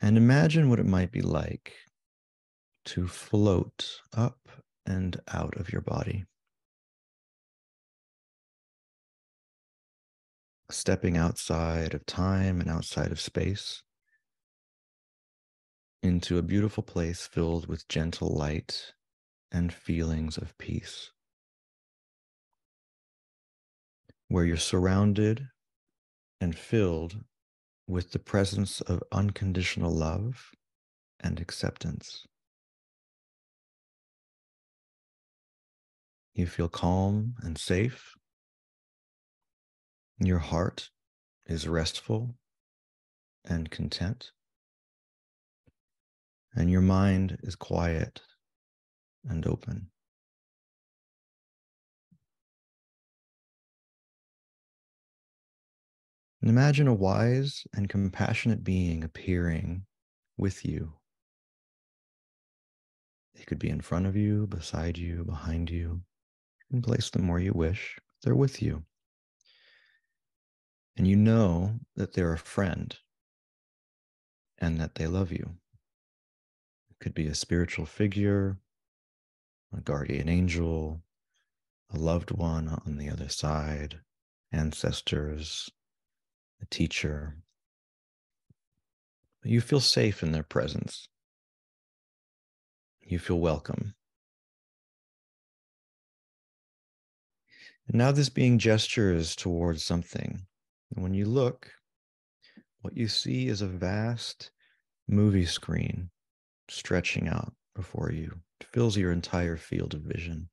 And imagine what it might be like to float up and out of your body. Stepping outside of time and outside of space into a beautiful place filled with gentle light and feelings of peace, where you're surrounded and filled with the presence of unconditional love and acceptance. You feel calm and safe. Your heart is restful and content. And your mind is quiet and open. And imagine a wise and compassionate being appearing with you. They could be in front of you, beside you, behind you. You can place them where you wish. They're with you. And you know that they're a friend and that they love you. It could be a spiritual figure, a guardian angel, a loved one on the other side, ancestors, a teacher. You feel safe in their presence. You feel welcome. And now this being gestures towards something. And when you look, what you see is a vast movie screen stretching out before you. It fills your entire field of vision.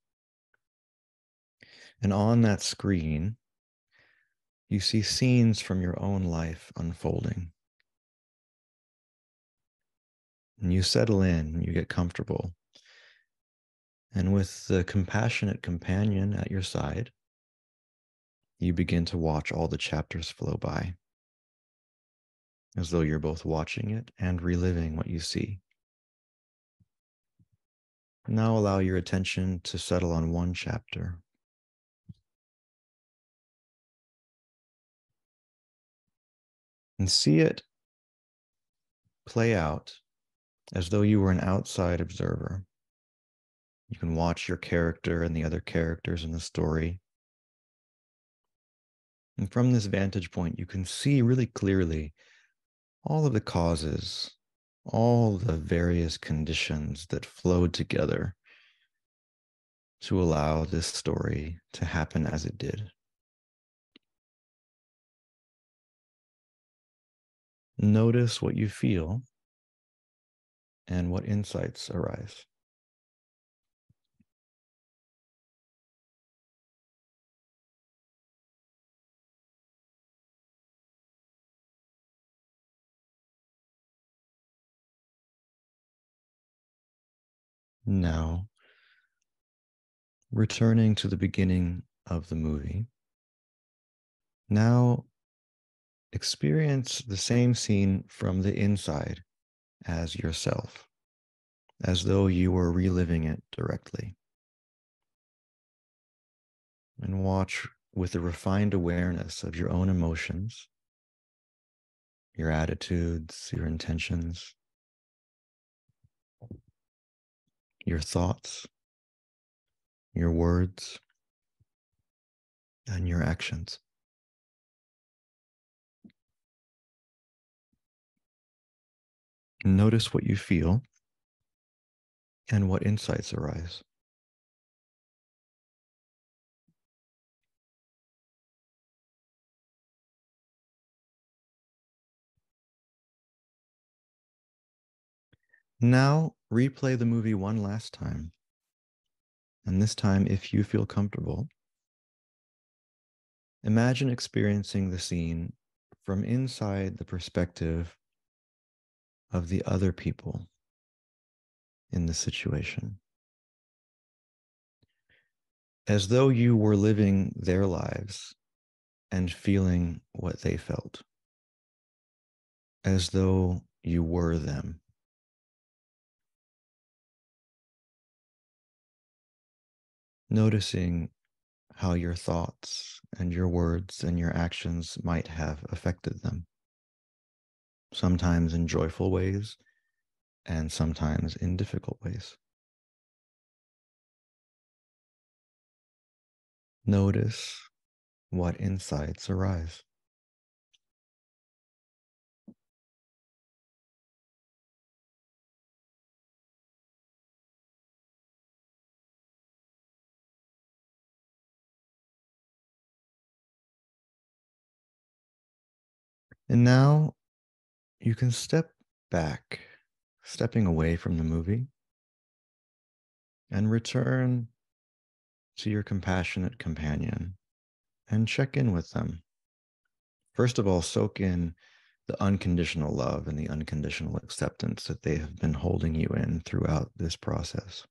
And on that screen, you see scenes from your own life unfolding. And you settle in, you get comfortable. And with the compassionate companion at your side, you begin to watch all the chapters flow by, as though you're both watching it and reliving what you see. Now allow your attention to settle on one chapter. And see it play out as though you were an outside observer. You can watch your character and the other characters in the story. And from this vantage point, you can see really clearly all of the causes, all the various conditions that flowed together to allow this story to happen as it did. Notice what you feel and what insights arise. Now, returning to the beginning of the movie, now experience the same scene from the inside as yourself, as though you were reliving it directly. And watch with a refined awareness of your own emotions, your attitudes, your intentions, your thoughts, your words, and your actions. Notice what you feel and what insights arise. Now, replay the movie one last time. And this time, if you feel comfortable, imagine experiencing the scene from inside the perspective of the other people in the situation, as though you were living their lives and feeling what they felt, as though you were them. Noticing how your thoughts and your words and your actions might have affected them, sometimes in joyful ways and sometimes in difficult ways. Notice what insights arise. And now you can step back, stepping away from the movie, and return to your compassionate companion and check in with them. First of all, soak in the unconditional love and the unconditional acceptance that they have been holding you in throughout this process.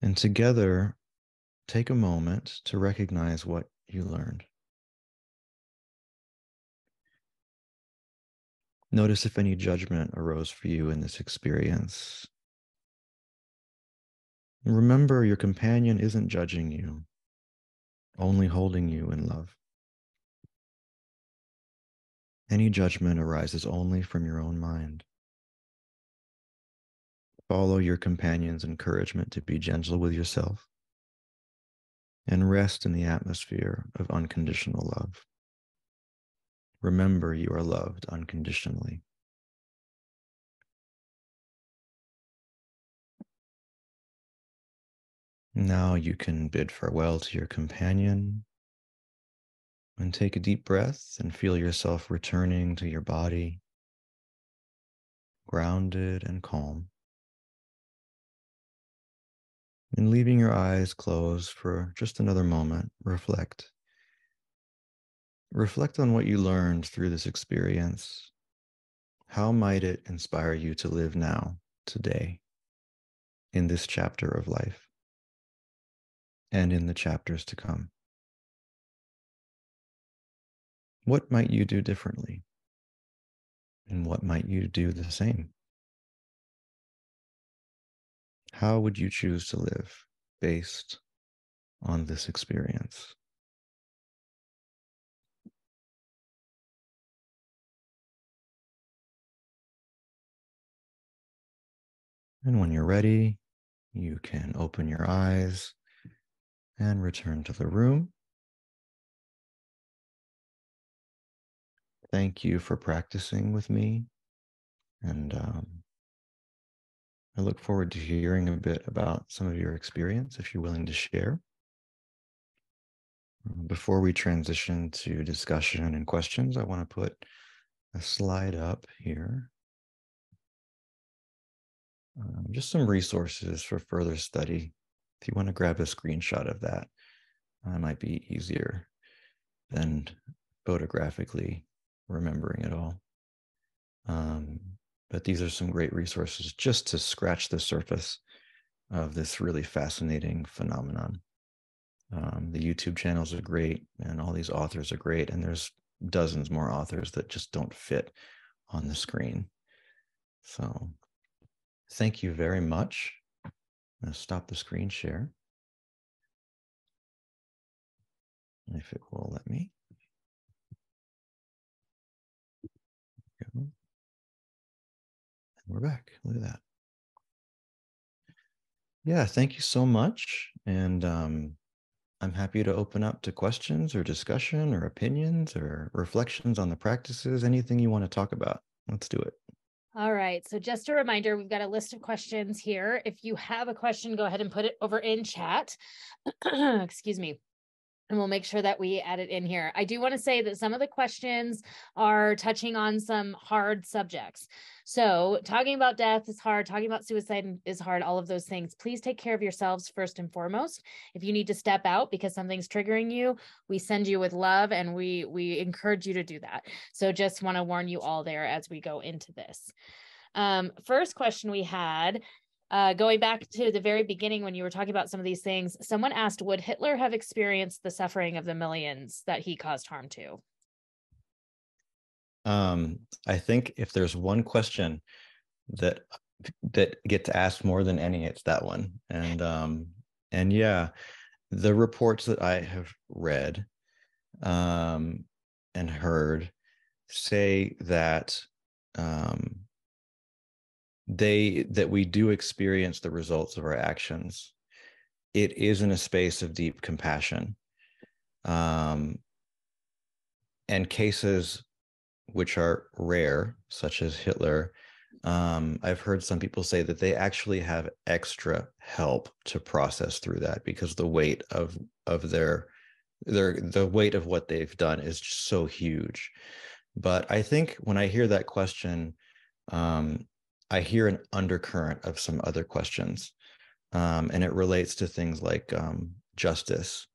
And together, take a moment to recognize what you learned. Notice if any judgment arose for you in this experience. Remember, your companion isn't judging you, only holding you in love. Any judgment arises only from your own mind. Follow your companion's encouragement to be gentle with yourself and rest in the atmosphere of unconditional love. Remember, you are loved unconditionally. Now you can bid farewell to your companion and take a deep breath and feel yourself returning to your body, grounded and calm. And leaving your eyes closed for just another moment, reflect. Reflect on what you learned through this experience. How might it inspire you to live now, today, in this chapter of life, and in the chapters to come? What might you do differently? And what might you do the same? How would you choose to live based on this experience? And when you're ready, you can open your eyes and return to the room. Thank you for practicing with me. And I look forward to hearing a bit about some of your experience if you're willing to share. Before we transition to discussion and questions, I want to put a slide up here. Just some resources for further study. If you want to grab a screenshot of that, it might be easier than photographically remembering it all. But these are some great resources just to scratch the surface of this really fascinating phenomenon. The YouTube channels are great, and all these authors are great, and there's dozens more authors that just don't fit on the screen. So thank you very much. I'm going to stop the screen share, if it will let me. And we're back. Look at that. Yeah, thank you so much. And I'm happy to open up to questions or discussion or opinions or reflections on the practices, anything you want to talk about. Let's do it. All right. So just a reminder, we've got a list of questions here. If you have a question, go ahead and put it over in chat. Excuse me. And we'll make sure that we add it in here. I do want to say that some of the questions are touching on some hard subjects. So talking about death is hard. Talking about suicide is hard. All of those things. Please take care of yourselves first and foremost. If you need to step out because something's triggering you, we send you with love, and we encourage you to do that. So just want to warn you all there as we go into this. First question we had, going back to the very beginning when you were talking about some of these things, someone asked, would Hitler have experienced the suffering of the millions that he caused harm to? I think if there's one question that gets asked more than any, it's that one. And yeah, the reports that I have read and heard say that that we do experience the results of our actions. It is in a space of deep compassion. And cases which are rare, such as Hitler, I've heard some people say that they actually have extra help to process through that, because the weight of the weight of what they've done is just so huge. But I think when I hear that question, I hear an undercurrent of some other questions, and it relates to things like justice.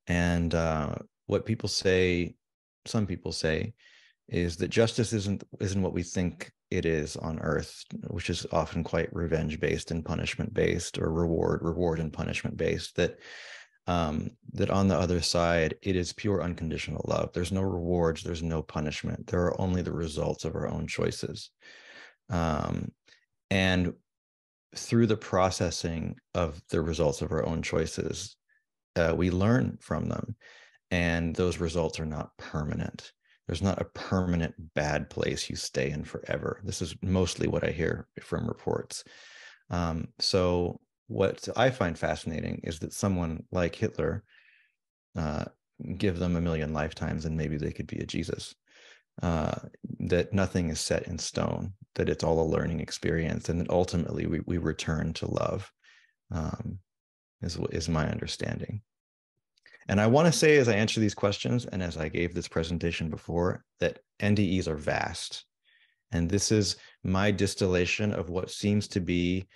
And what people say, some people say, is that justice isn't what we think it is on earth, which is often quite revenge based and punishment based, or reward and punishment based. That that on the other side, it is pure unconditional love. There's no rewards, there's no punishment. There are only the results of our own choices. And through the processing of the results of our own choices, we learn from them, and those results are not permanent. There's not a permanent bad place you stay in forever. This is mostly what I hear from reports. So what I find fascinating is that someone like Hitler, give them a million lifetimes and maybe they could be a Jesus. That nothing is set in stone, that it's all a learning experience, and that ultimately we return to love, is my understanding. And I want to say, as I answer these questions, and as I gave this presentation before, that NDEs are vast. And this is my distillation of what seems to be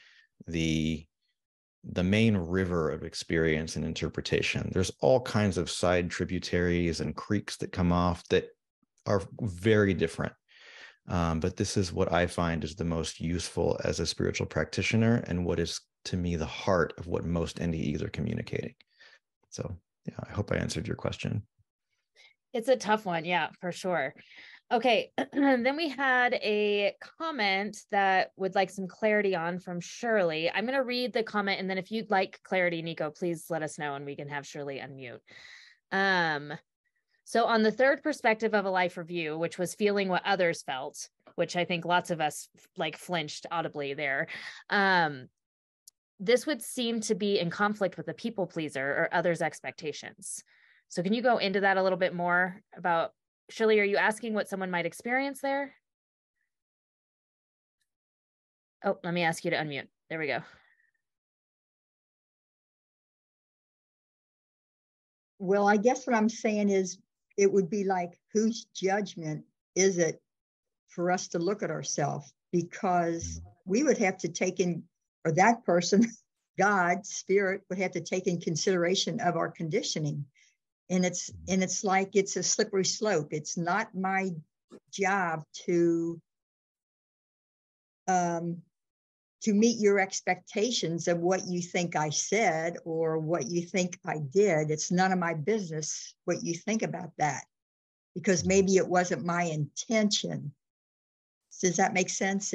the main river of experience and interpretation. There's all kinds of side tributaries and creeks that come off that are very different. But this is what I find is the most useful as a spiritual practitioner, and what is, to me, the heart of what most NDEs are communicating. So yeah, I hope I answered your question. It's a tough one. Yeah, for sure. Okay. Then we had a comment that would like some clarity on from Shirley. I'm going to read the comment, and then if you'd like clarity, Nico, please let us know and we can have Shirley unmute. So on the third perspective of a life review, which was feeling what others felt, which I think lots of us like flinched audibly there. This would seem to be in conflict with the people pleaser or others' expectations. So can you go into that a little bit more about, Shirley, are you asking what someone might experience there? Oh, let me ask you to unmute. There we go. Well, I guess what I'm saying is it would be like, whose judgment is it for us to look at ourselves? Because we would have to take in, or that person, God, spirit, would have to take in consideration of our conditioning. And it's like it's a slippery slope. It's not my job to to meet your expectations of what you think I said or what you think I did. It's none of my business what you think about that, because maybe it wasn't my intention. Does that make sense?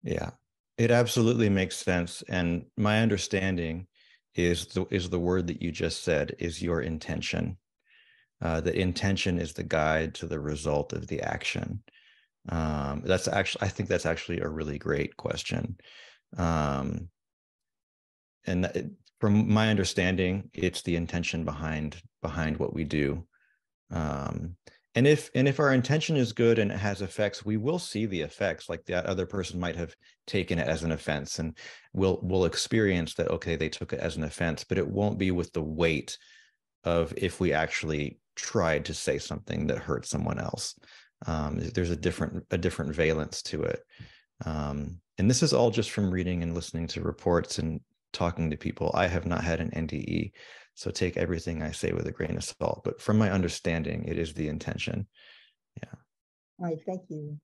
Yeah, it absolutely makes sense. And my understanding is the word that you just said is your intention. The intention is the guide to the result of the action. That's actually, I think that's actually a really great question. Um, from my understanding, it's the intention behind what we do. Um, and if our intention is good and it has effects, we will see the effects. Like that other person might have taken it as an offense, and we'll experience that, okay, they took it as an offense, but it won't be with the weight of if we actually tried to say something that hurt someone else. There's a different valence to it. And this is all just from reading and listening to reports and talking to people. I have not had an NDE, so take everything I say with a grain of salt. But from my understanding, it is the intention. Yeah. all right. Thank you.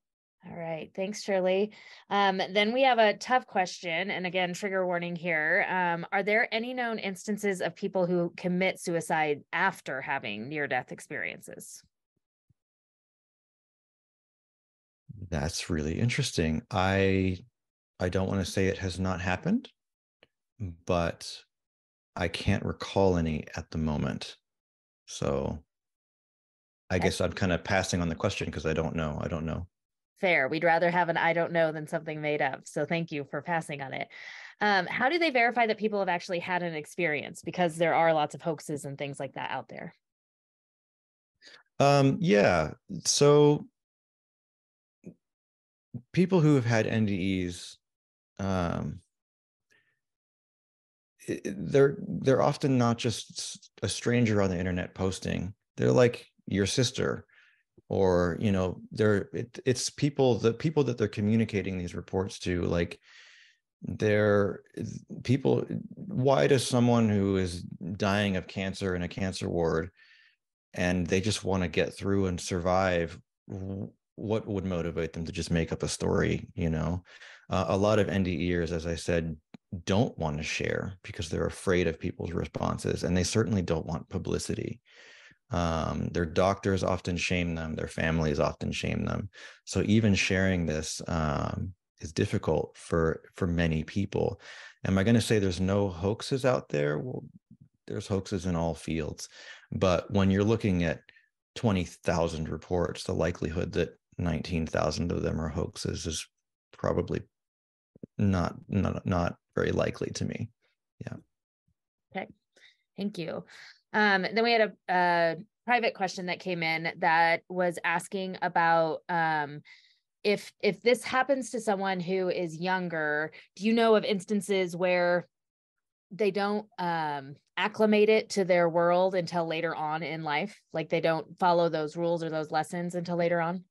All right. Thanks, Shirley. Then we have a tough question. And again, trigger warning here. Are there any known instances of people who commit suicide after having near-death experiences? That's really interesting. I don't want to say it has not happened, but I can't recall any at the moment. So I guess I'm kind of passing on the question because I don't know. I don't know. Fair. We'd rather have an I don't know than something made up. So thank you for passing on it. How do they verify that people have actually had an experience? Because there are lots of hoaxes and things like that out there. Yeah. So people who have had NDEs, they're often not just a stranger on the internet posting. They're like your sister, or it's the people that they're communicating these reports to. Like they're people. Why does someone who is dying of cancer in a cancer ward and they just want to get through and survive, what would motivate them to just make up a story? A lot of NDEers, as I said, don't want to share because they're afraid of people's responses, and they certainly don't want publicity. Their doctors often shame them, their families often shame them, so even sharing this is difficult for many people. Am I going to say there's no hoaxes out there? Well, there's hoaxes in all fields, but when you're looking at 20,000 reports, the likelihood that 19,000 of them are hoaxes is probably not very likely to me. Yeah. Okay. Thank you. Then we had a private question that came in that was asking about if this happens to someone who is younger, do you know of instances where they don't acclimate it to their world until later on in life? Like they don't follow those rules or those lessons until later on?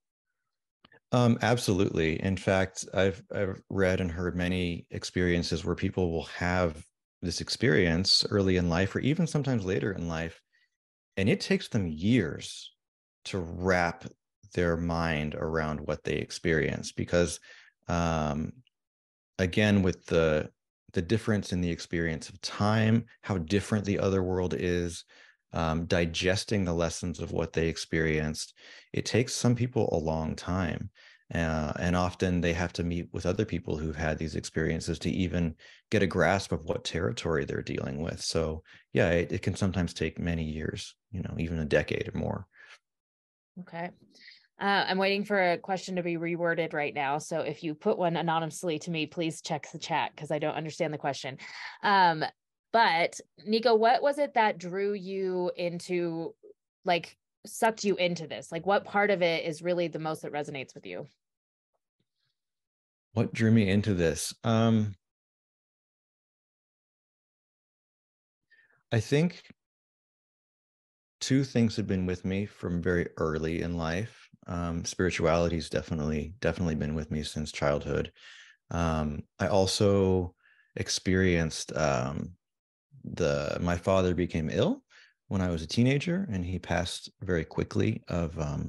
Absolutely. In fact, I've read and heard many experiences where people will have this experience early in life or even sometimes later in life, and it takes them years to wrap their mind around what they experience because again, with the difference in the experience of time, how different the other world is, digesting the lessons of what they experienced, it takes some people a long time. And often they have to meet with other people who've had these experiences to even get a grasp of what territory they're dealing with. So yeah, it can sometimes take many years, even a decade or more. Okay. I'm waiting for a question to be reworded right now. So if you put one anonymously to me, please check the chat because I don't understand the question. But Nico, what was it that drew you into, like, sucked you into this? Like, what part of it is really the most that resonates with you? What drew me into this? I think two things have been with me from very early in life. Spirituality has definitely been with me since childhood. I also experienced my father became ill when I was a teenager, and he passed very quickly of a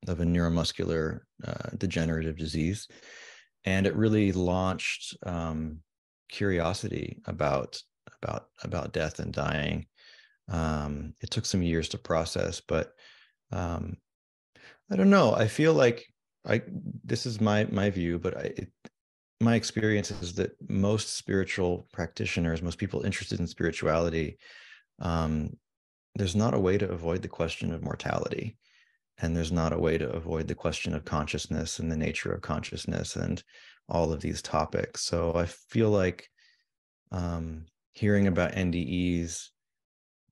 neuromuscular degenerative disease. And it really launched curiosity about death and dying. It took some years to process, but I don't know. I feel like this is my view, but my experience is that most spiritual practitioners, most people interested in spirituality, um, there's not a way to avoid the question of mortality, and there's not a way to avoid the question of consciousness and the nature of consciousness and all of these topics. So I feel like hearing about NDEs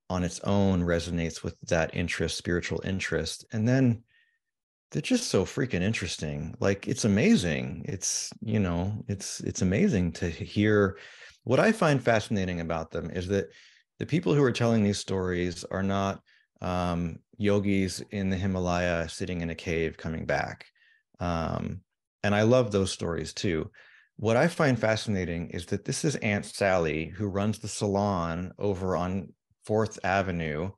on its own resonates with that interest, spiritual interest. And then they're just so freaking interesting. Like, it's amazing. It's amazing to hear. What I find fascinating about them is that the people who are telling these stories are not yogis in the Himalaya sitting in a cave coming back. And I love those stories too. What I find fascinating is that this is Aunt Sally, who runs the salon over on Fourth Avenue,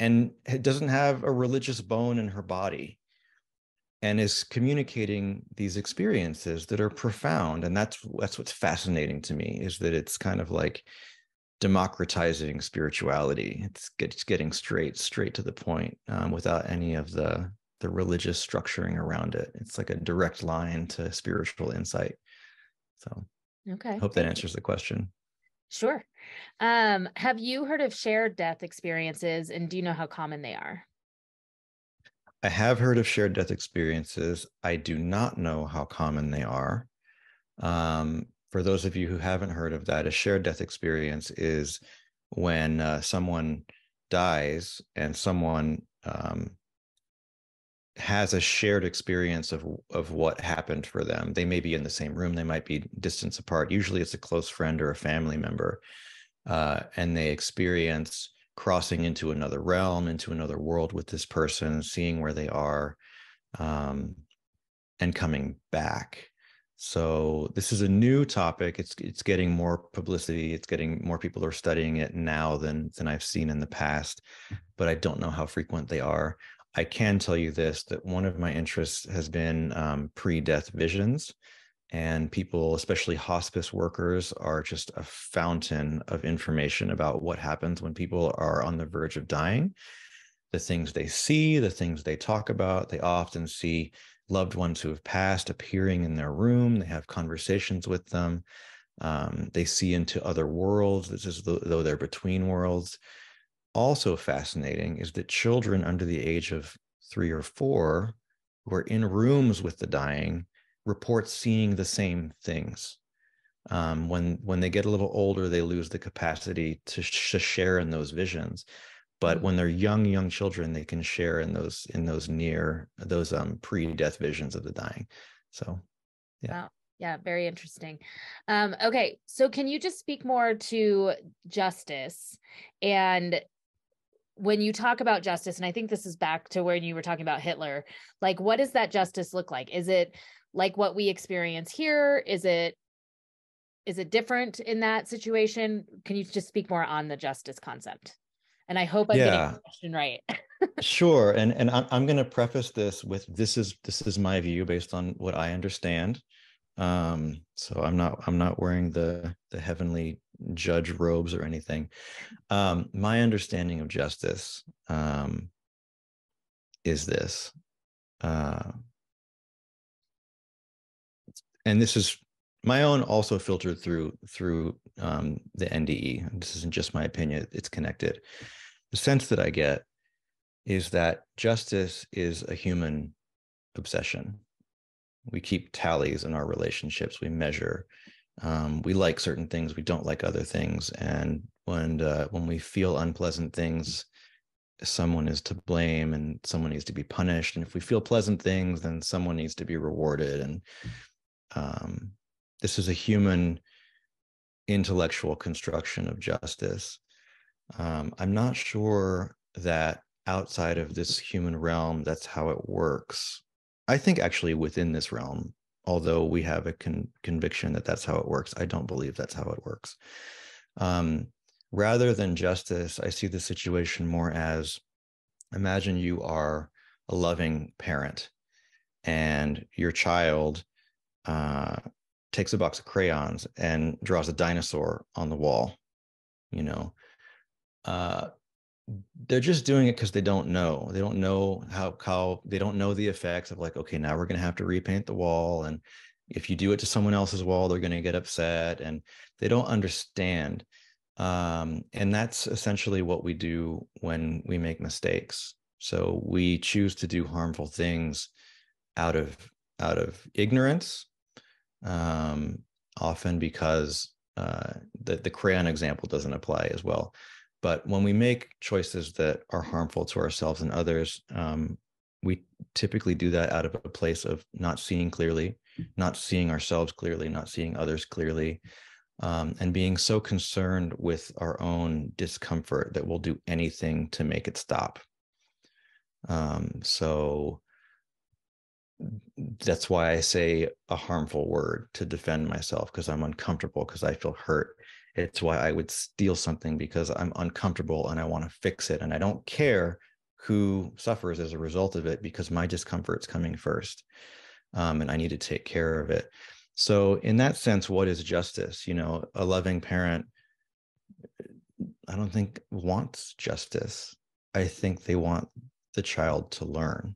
and it doesn't have a religious bone in her body, and is communicating these experiences that are profound. And that's what's fascinating to me, is that it's kind of like democratizing spirituality. It's getting straight to the point, without any of the religious structuring around it. It's like a direct line to spiritual insight. So I Okay, hope that thank you. answers the question. Sure. Have you heard of shared death experiences, and do you know how common they are? I have heard of shared death experiences. I do not know how common they are. For those of you who haven't heard of that, a shared death experience is when someone dies and someone has a shared experience of what happened for them. They may be in the same room, they might be distance apart. Usually it's a close friend or a family member, and they experience crossing into another realm, into another world with this person, seeing where they are, and coming back. So this is a new topic. It's getting more publicity. It's getting more people are studying it now than I've seen in the past, but I don't know how frequent they are. I can tell you this, that one of my interests has been pre-death visions, and people, especially hospice workers, are just a fountain of information about what happens when people are on the verge of dying. The things they see, the things they talk about. They often see loved ones who have passed appearing in their room. They have conversations with them. They see into other worlds. This is though they're between worlds. Also fascinating is that children under the age of 3 or 4 who are in rooms with the dying report seeing the same things. When they get a little older, they lose the capacity to share in those visions. But when they're young children, they can share in those near those pre-death visions of the dying. So, yeah. Wow. Yeah, very interesting. Okay, so can you just speak more to justice? And when you talk about justice, and I think this is back to when you were talking about Hitler, like, what does that justice look like? Is it like what we experience here? Is it different in that situation? Can you just speak more on the justice concept? And I hope I'm getting Yeah, the question right. sure. And I'm going to preface this with this is my view based on what I understand. So I'm not wearing the heavenly judge robes or anything. My understanding of justice is this, and this is my own, also filtered through the NDE. This isn't just my opinion; it's connected. The sense that I get is that justice is a human obsession. We keep tallies in our relationships. We measure. We like certain things. We don't like other things. And when we feel unpleasant things, someone is to blame and someone needs to be punished. And if we feel pleasant things, then someone needs to be rewarded. And this is a human intellectual construction of justice. I'm not sure that outside of this human realm, that's how it works. I think actually within this realm, although we have a conviction that that's how it works, I don't believe that's how it works. Rather than justice, I see the situation more as, imagine you are a loving parent and your child uh, takes a box of crayons and draws a dinosaur on the wall, you know, uh, they're just doing it because they don't know. They don't know how they don't know the effects of like, okay, now we're going to have to repaint the wall. And if you do it to someone else's wall, they're going to get upset, and they don't understand. And that's essentially what we do when we make mistakes. So we choose to do harmful things out of ignorance, um, often because the crayon example doesn't apply as well. But when we make choices that are harmful to ourselves and others, we typically do that out of a place of not seeing clearly, not seeing ourselves clearly, not seeing others clearly, and being so concerned with our own discomfort that we'll do anything to make it stop. So that's why I say a harmful word to defend myself, because I'm uncomfortable, because I feel hurt. It's why I would steal something, because I'm uncomfortable and I want to fix it. And I don't care who suffers as a result of it, because my discomfort's coming first. And I need to take care of it. So in that sense, what is justice? You know, a loving parent, I don't think wants justice. I think they want the child to learn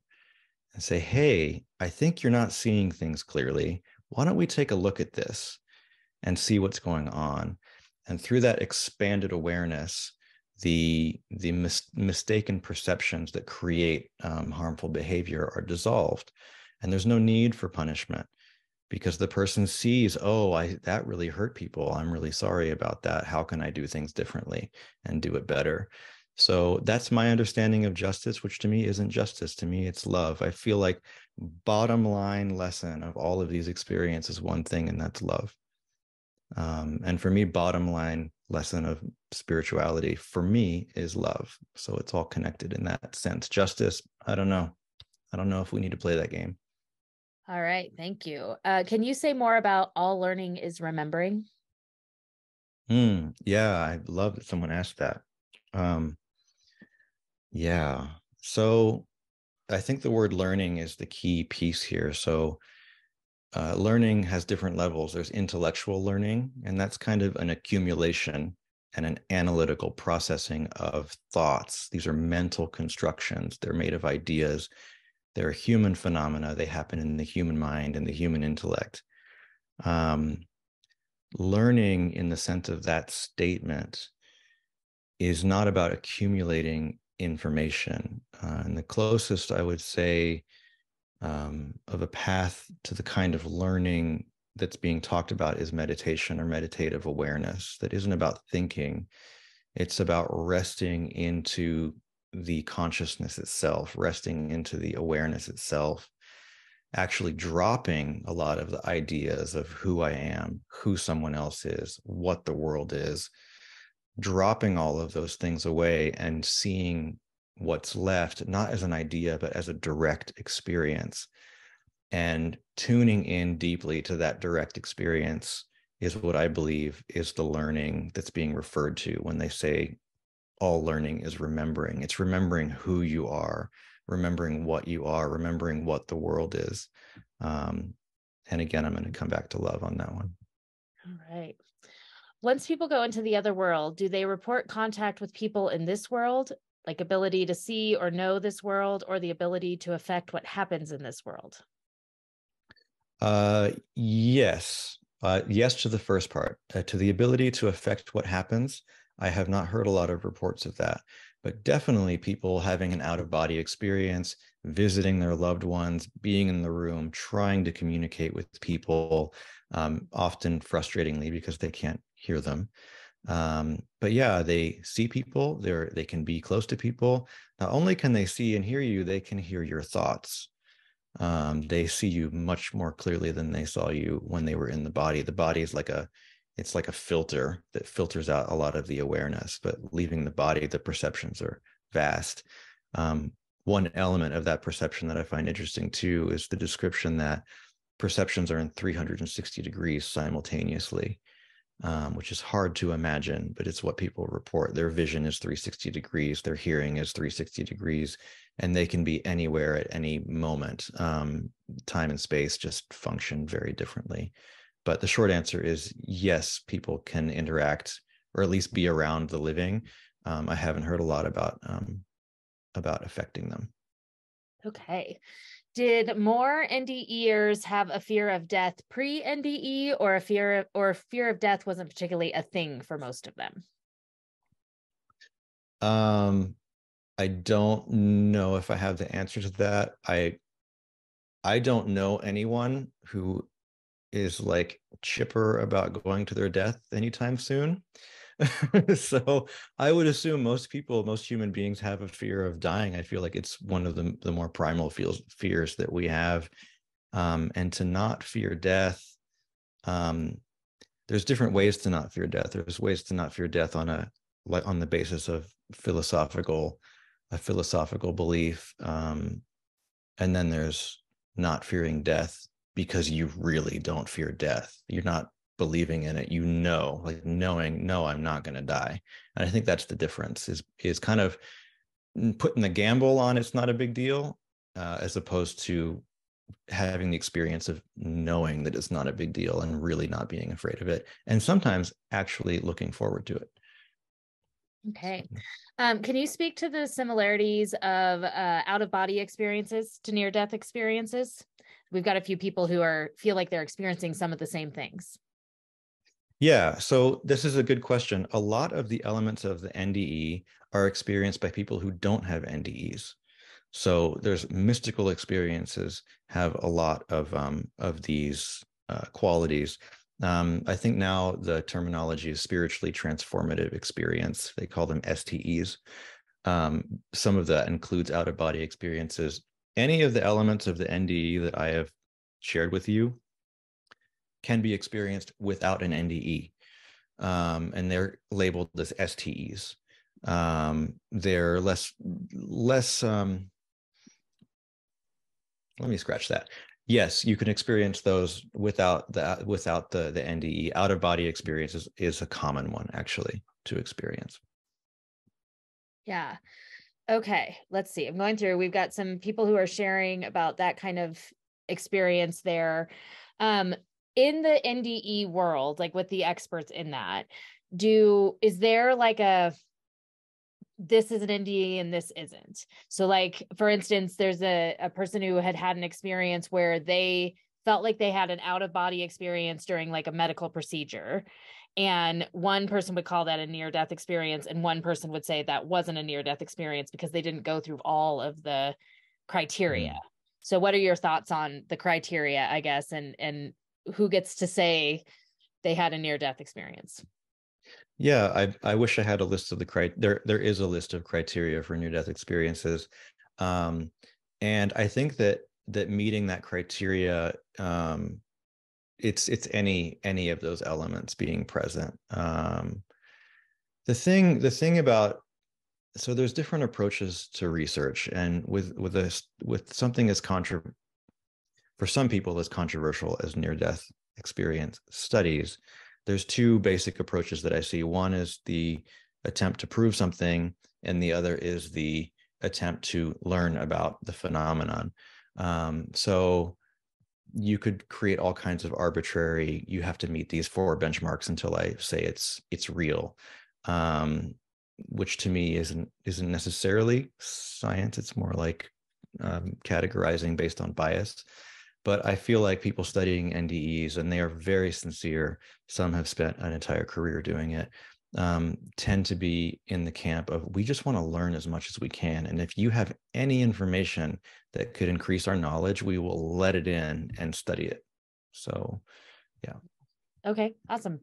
and say, hey, I think you're not seeing things clearly. Why don't we take a look at this and see what's going on? And through that expanded awareness, the mistaken perceptions that create harmful behavior are dissolved. And there's no need for punishment, because the person sees, oh, that really hurt people. I'm really sorry about that. How can I do things differently and do it better? So that's my understanding of justice, which to me isn't justice. To me, it's love. I feel like bottom line lesson of all of these experiences, one thing, and that's love. And for me, bottom line lesson of spirituality for me is love. So it's all connected in that sense. Justice, I don't know. I don't know if we need to play that game. All right. Thank you. Can you say more about all learning is remembering? Yeah, I love that someone asked that. Um, yeah. So I think the word learning is the key piece here. So learning has different levels. There's intellectual learning, and that's kind of an accumulation and an analytical processing of thoughts. These are mental constructions. They're made of ideas. They're human phenomena. They happen in the human mind and the human intellect. Um, Learning in the sense of that statement is not about accumulating information. And the closest I would say of a path to the kind of learning that's being talked about is meditation or meditative awareness. That isn't about thinking, it's about resting into the consciousness itself, resting into the awareness itself, actually dropping a lot of the ideas of who I am, who someone else is, what the world is, dropping all of those things away and seeing what's left, not as an idea, but as a direct experience. And tuning in deeply to that direct experience is what I believe is the learning that's being referred to when they say all learning is remembering. It's remembering who you are, remembering what you are, remembering what the world is. And again, I'm going to come back to love on that one. All right. Once people go into the other world, do they report contact with people in this world, like ability to see or know this world, or the ability to affect what happens in this world? Yes. Yes to the first part. To the ability to affect what happens, I have not heard a lot of reports of that, but definitely people having an out-of-body experience, visiting their loved ones, being in the room, trying to communicate with people, often frustratingly because they can't hear them. But yeah, they see people, they can be close to people. Not only can they see and hear you, they can hear your thoughts. They see you much more clearly than they saw you when they were in the body. The body is it's like a filter that filters out a lot of the awareness, but leaving the body, the perceptions are vast. One element of that perception that I find interesting too is the description that perceptions are in 360 degrees simultaneously, which is hard to imagine, but it's what people report. Their vision is 360 degrees, their hearing is 360 degrees, and they can be anywhere at any moment. Time and space just function very differently. But the short answer is yes, people can interact or at least be around the living. I haven't heard a lot about affecting them. Okay. Did more NDEers have a fear of death pre-NDE, or fear of death wasn't particularly a thing for most of them? I don't know if I have the answer to that. I don't know anyone who is like chipper about going to their death anytime soon. So I would assume most people, most human beings have a fear of dying. I feel like it's one of the more primal fears that we have. And to not fear death, there's different ways to not fear death. There's ways to not fear death on the basis of a philosophical belief. And then there's not fearing death because you really don't fear death. You're not believing in it. Like knowing, no, I'm not going to die. And I think that's the difference, is kind of putting the gamble on it's not a big deal, as opposed to having the experience of knowing that it's not a big deal and really not being afraid of it. And sometimes actually looking forward to it. Okay. Can you speak to the similarities of out-of-body experiences to near-death experiences? We've got a few people who feel like they're experiencing some of the same things. Yeah, so this is a good question. A lot of the elements of the NDE are experienced by people who don't have NDEs. So there's mystical experiences have a lot of these qualities. I think now the terminology is spiritually transformative experience. They call them STEs. Some of that includes out-of-body experiences. Any of the elements of the NDE that I have shared with you can be experienced without an NDE, and they're labeled as STEs. They're less. Let me scratch that. Yes, you can experience those without the NDE. Out of body experience is a common one actually to experience. Yeah. Okay, let's see. I'm going through. We've got some people who are sharing about that kind of experience there. In the NDE world, like with the experts in that, is there like this is an NDE and this isn't? So like, for instance, there's a person who had an experience where they felt like they had an out-of-body experience during like a medical procedure. And one person would call that a near-death experience, and one person would say that wasn't a near-death experience because they didn't go through all of the criteria. So what are your thoughts on the criteria, I guess, and who gets to say they had a near-death experience? Yeah, I wish I had a list of there is a list of criteria for near-death experiences. And I think that meeting that criteria, it's any of those elements being present. The thing about, so there's different approaches to research, and with something for some people as controversial as near-death experience studies, there's two basic approaches that I see. One is the attempt to prove something, and the other is the attempt to learn about the phenomenon. So you could create all kinds of arbitrary, you have to meet these 4 benchmarks until I say it's real, which to me isn't necessarily science. It's more like categorizing based on bias. But I feel like people studying NDEs, and they are very sincere, some have spent an entire career doing it, tend to be in the camp of, we just want to learn as much as we can. And if you have any information that could increase our knowledge, we will let it in and study it. So, yeah. Okay, awesome.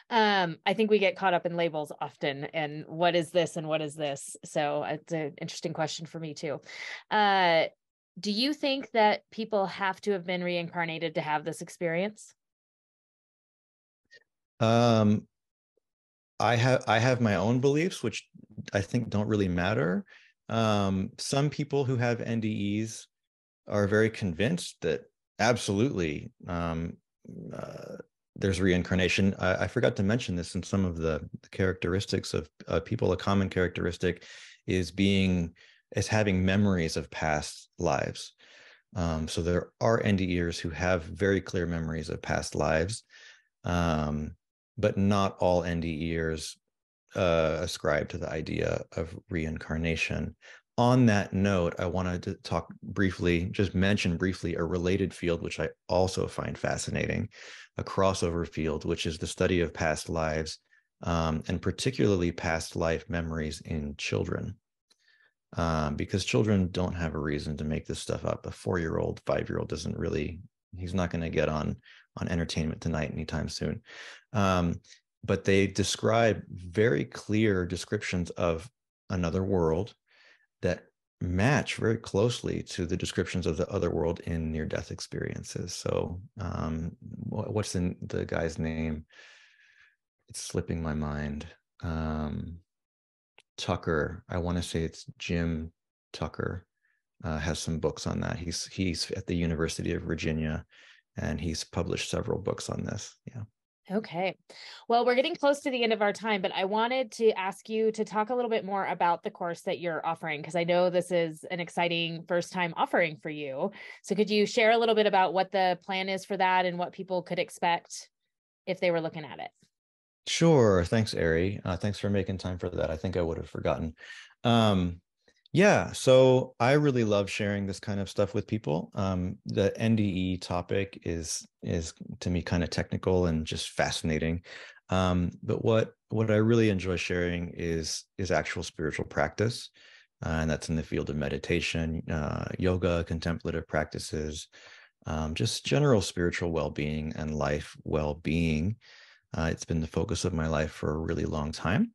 I think we get caught up in labels often, and what is this and what is this? So it's an interesting question for me too. Do you think that people have to have been reincarnated to have this experience? I have my own beliefs, which I think don't really matter. Some people who have NDEs are very convinced that absolutely, there's reincarnation. I forgot to mention this in some of the characteristics of people. A common characteristic is being as having memories of past lives. So there are NDEers who have very clear memories of past lives, but not all NDEers ascribe to the idea of reincarnation. On that note, I wanted to just mention briefly a related field, which I also find fascinating, a crossover field, which is the study of past lives, and particularly past life memories in children. Because children don't have a reason to make this stuff up. A 4-year-old, 5-year-old doesn't really, he's not going to get on Entertainment Tonight anytime soon. But they describe very clear descriptions of another world that match very closely to the descriptions of the other world in near-death experiences. So what's the guy's name? It's slipping my mind. Tucker, I want to say it's Jim Tucker, has some books on that. He's at the University of Virginia, and he's published several books on this. Yeah. Okay. Well, we're getting close to the end of our time, but I wanted to ask you to talk a little bit more about the course that you're offering, because I know this is an exciting first time offering for you. So could you share a little bit about what the plan is for that and what people could expect if they were looking at it? Sure. Thanks, Ari. Thanks for making time for that. I think I would have forgotten. Yeah, so I really love sharing this kind of stuff with people. The NDE topic is to me kind of technical and just fascinating. But what I really enjoy sharing is actual spiritual practice, and that's in the field of meditation, yoga, contemplative practices, just general spiritual well-being and life well-being. It's been the focus of my life for a really long time,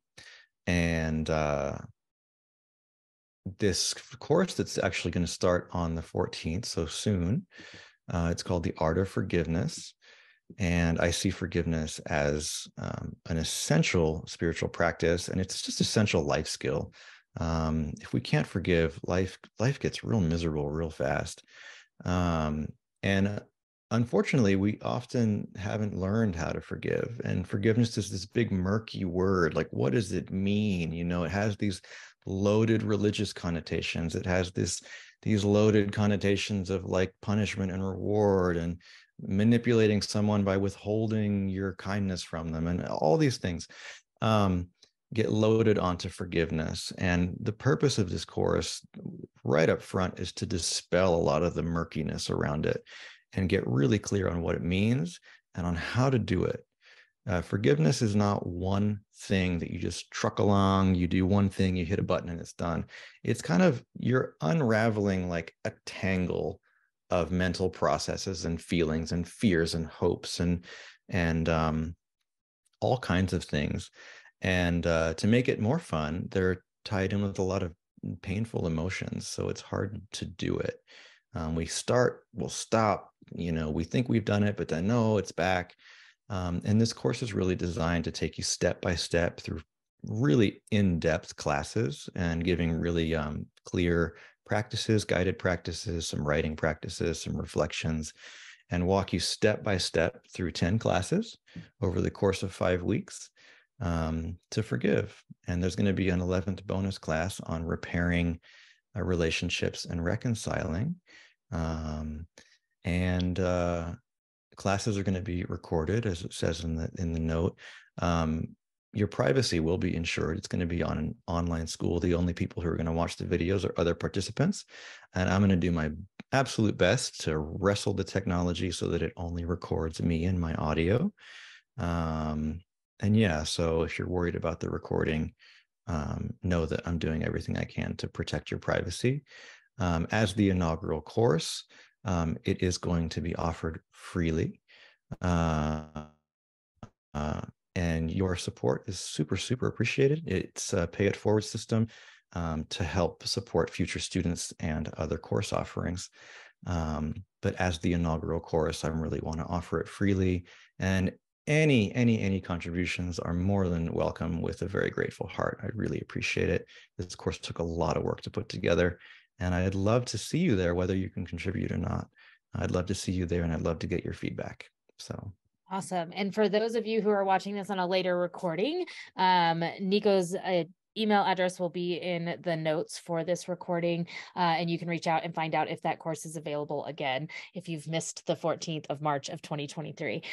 and this course that's actually going to start on the 14th, so soon. It's called The Art of Forgiveness. And I see forgiveness as an essential spiritual practice, and it's just essential life skill. If we can't forgive, life gets real miserable real fast. And unfortunately, we often haven't learned how to forgive. And forgiveness is this big murky word. Like, what does it mean? It has these loaded religious connotations. It has these loaded connotations of like punishment and reward and manipulating someone by withholding your kindness from them, and all these things get loaded onto forgiveness. And the purpose of this course right up front is to dispel a lot of the murkiness around it and get really clear on what it means and on how to do it. Forgiveness is not one thing that you just truck along. You do one thing, you hit a button, and it's done. It's kind of, you're unraveling like a tangle of mental processes and feelings and fears and hopes and all kinds of things. And to make it more fun, they're tied in with a lot of painful emotions. So it's hard to do it. We'll stop, we think we've done it, but then no, it's back. And this course is really designed to take you step by step through really in-depth classes and giving really clear practices, guided practices, some writing practices, some reflections, and walk you step by step through 10 classes over the course of 5 weeks to forgive. And there's going to be an 11th bonus class on repairing relationships and reconciling. Classes are going to be recorded, as it says in the note. Your privacy will be ensured. It's going to be on an online school. The only people who are going to watch the videos are other participants. And I'm going to do my absolute best to wrestle the technology so that it only records me and my audio. And yeah, so if you're worried about the recording, know that I'm doing everything I can to protect your privacy. As the inaugural course, it is going to be offered freely. And your support is super, super appreciated. It's a pay it forward system to help support future students and other course offerings. But as the inaugural course, I really want to offer it freely. And any contributions are more than welcome with a very grateful heart. I really appreciate it. This course took a lot of work to put together, and I'd love to see you there, whether you can contribute or not. I'd love to see you there, and I'd love to get your feedback. So awesome. And for those of you who are watching this on a later recording, Nico's email address will be in the notes for this recording, and you can reach out and find out if that course is available again if you've missed the 14th of March of 2023.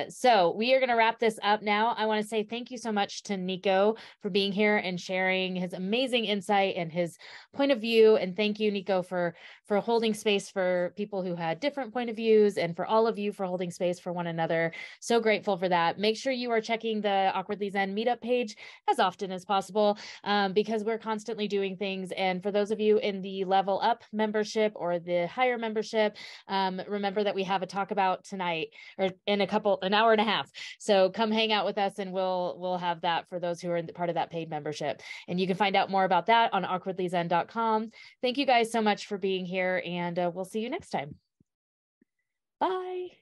So we are going to wrap this up now. I want to say thank you so much to Nico for being here and sharing his amazing insight and his point of view. And thank you, Nico, for holding space for people who had different point of views, and for all of you for holding space for one another. So grateful for that. Make sure you are checking the Awkwardly Zen meetup page as often as possible, because we're constantly doing things. And for those of you in the level up membership or the higher membership, remember that we have a talk about tonight, or in an hour and a half. So come hang out with us, and we'll have that for those who are part of that paid membership. And you can find out more about that on awkwardlyzen.com. Thank you guys so much for being here, and we'll see you next time. Bye.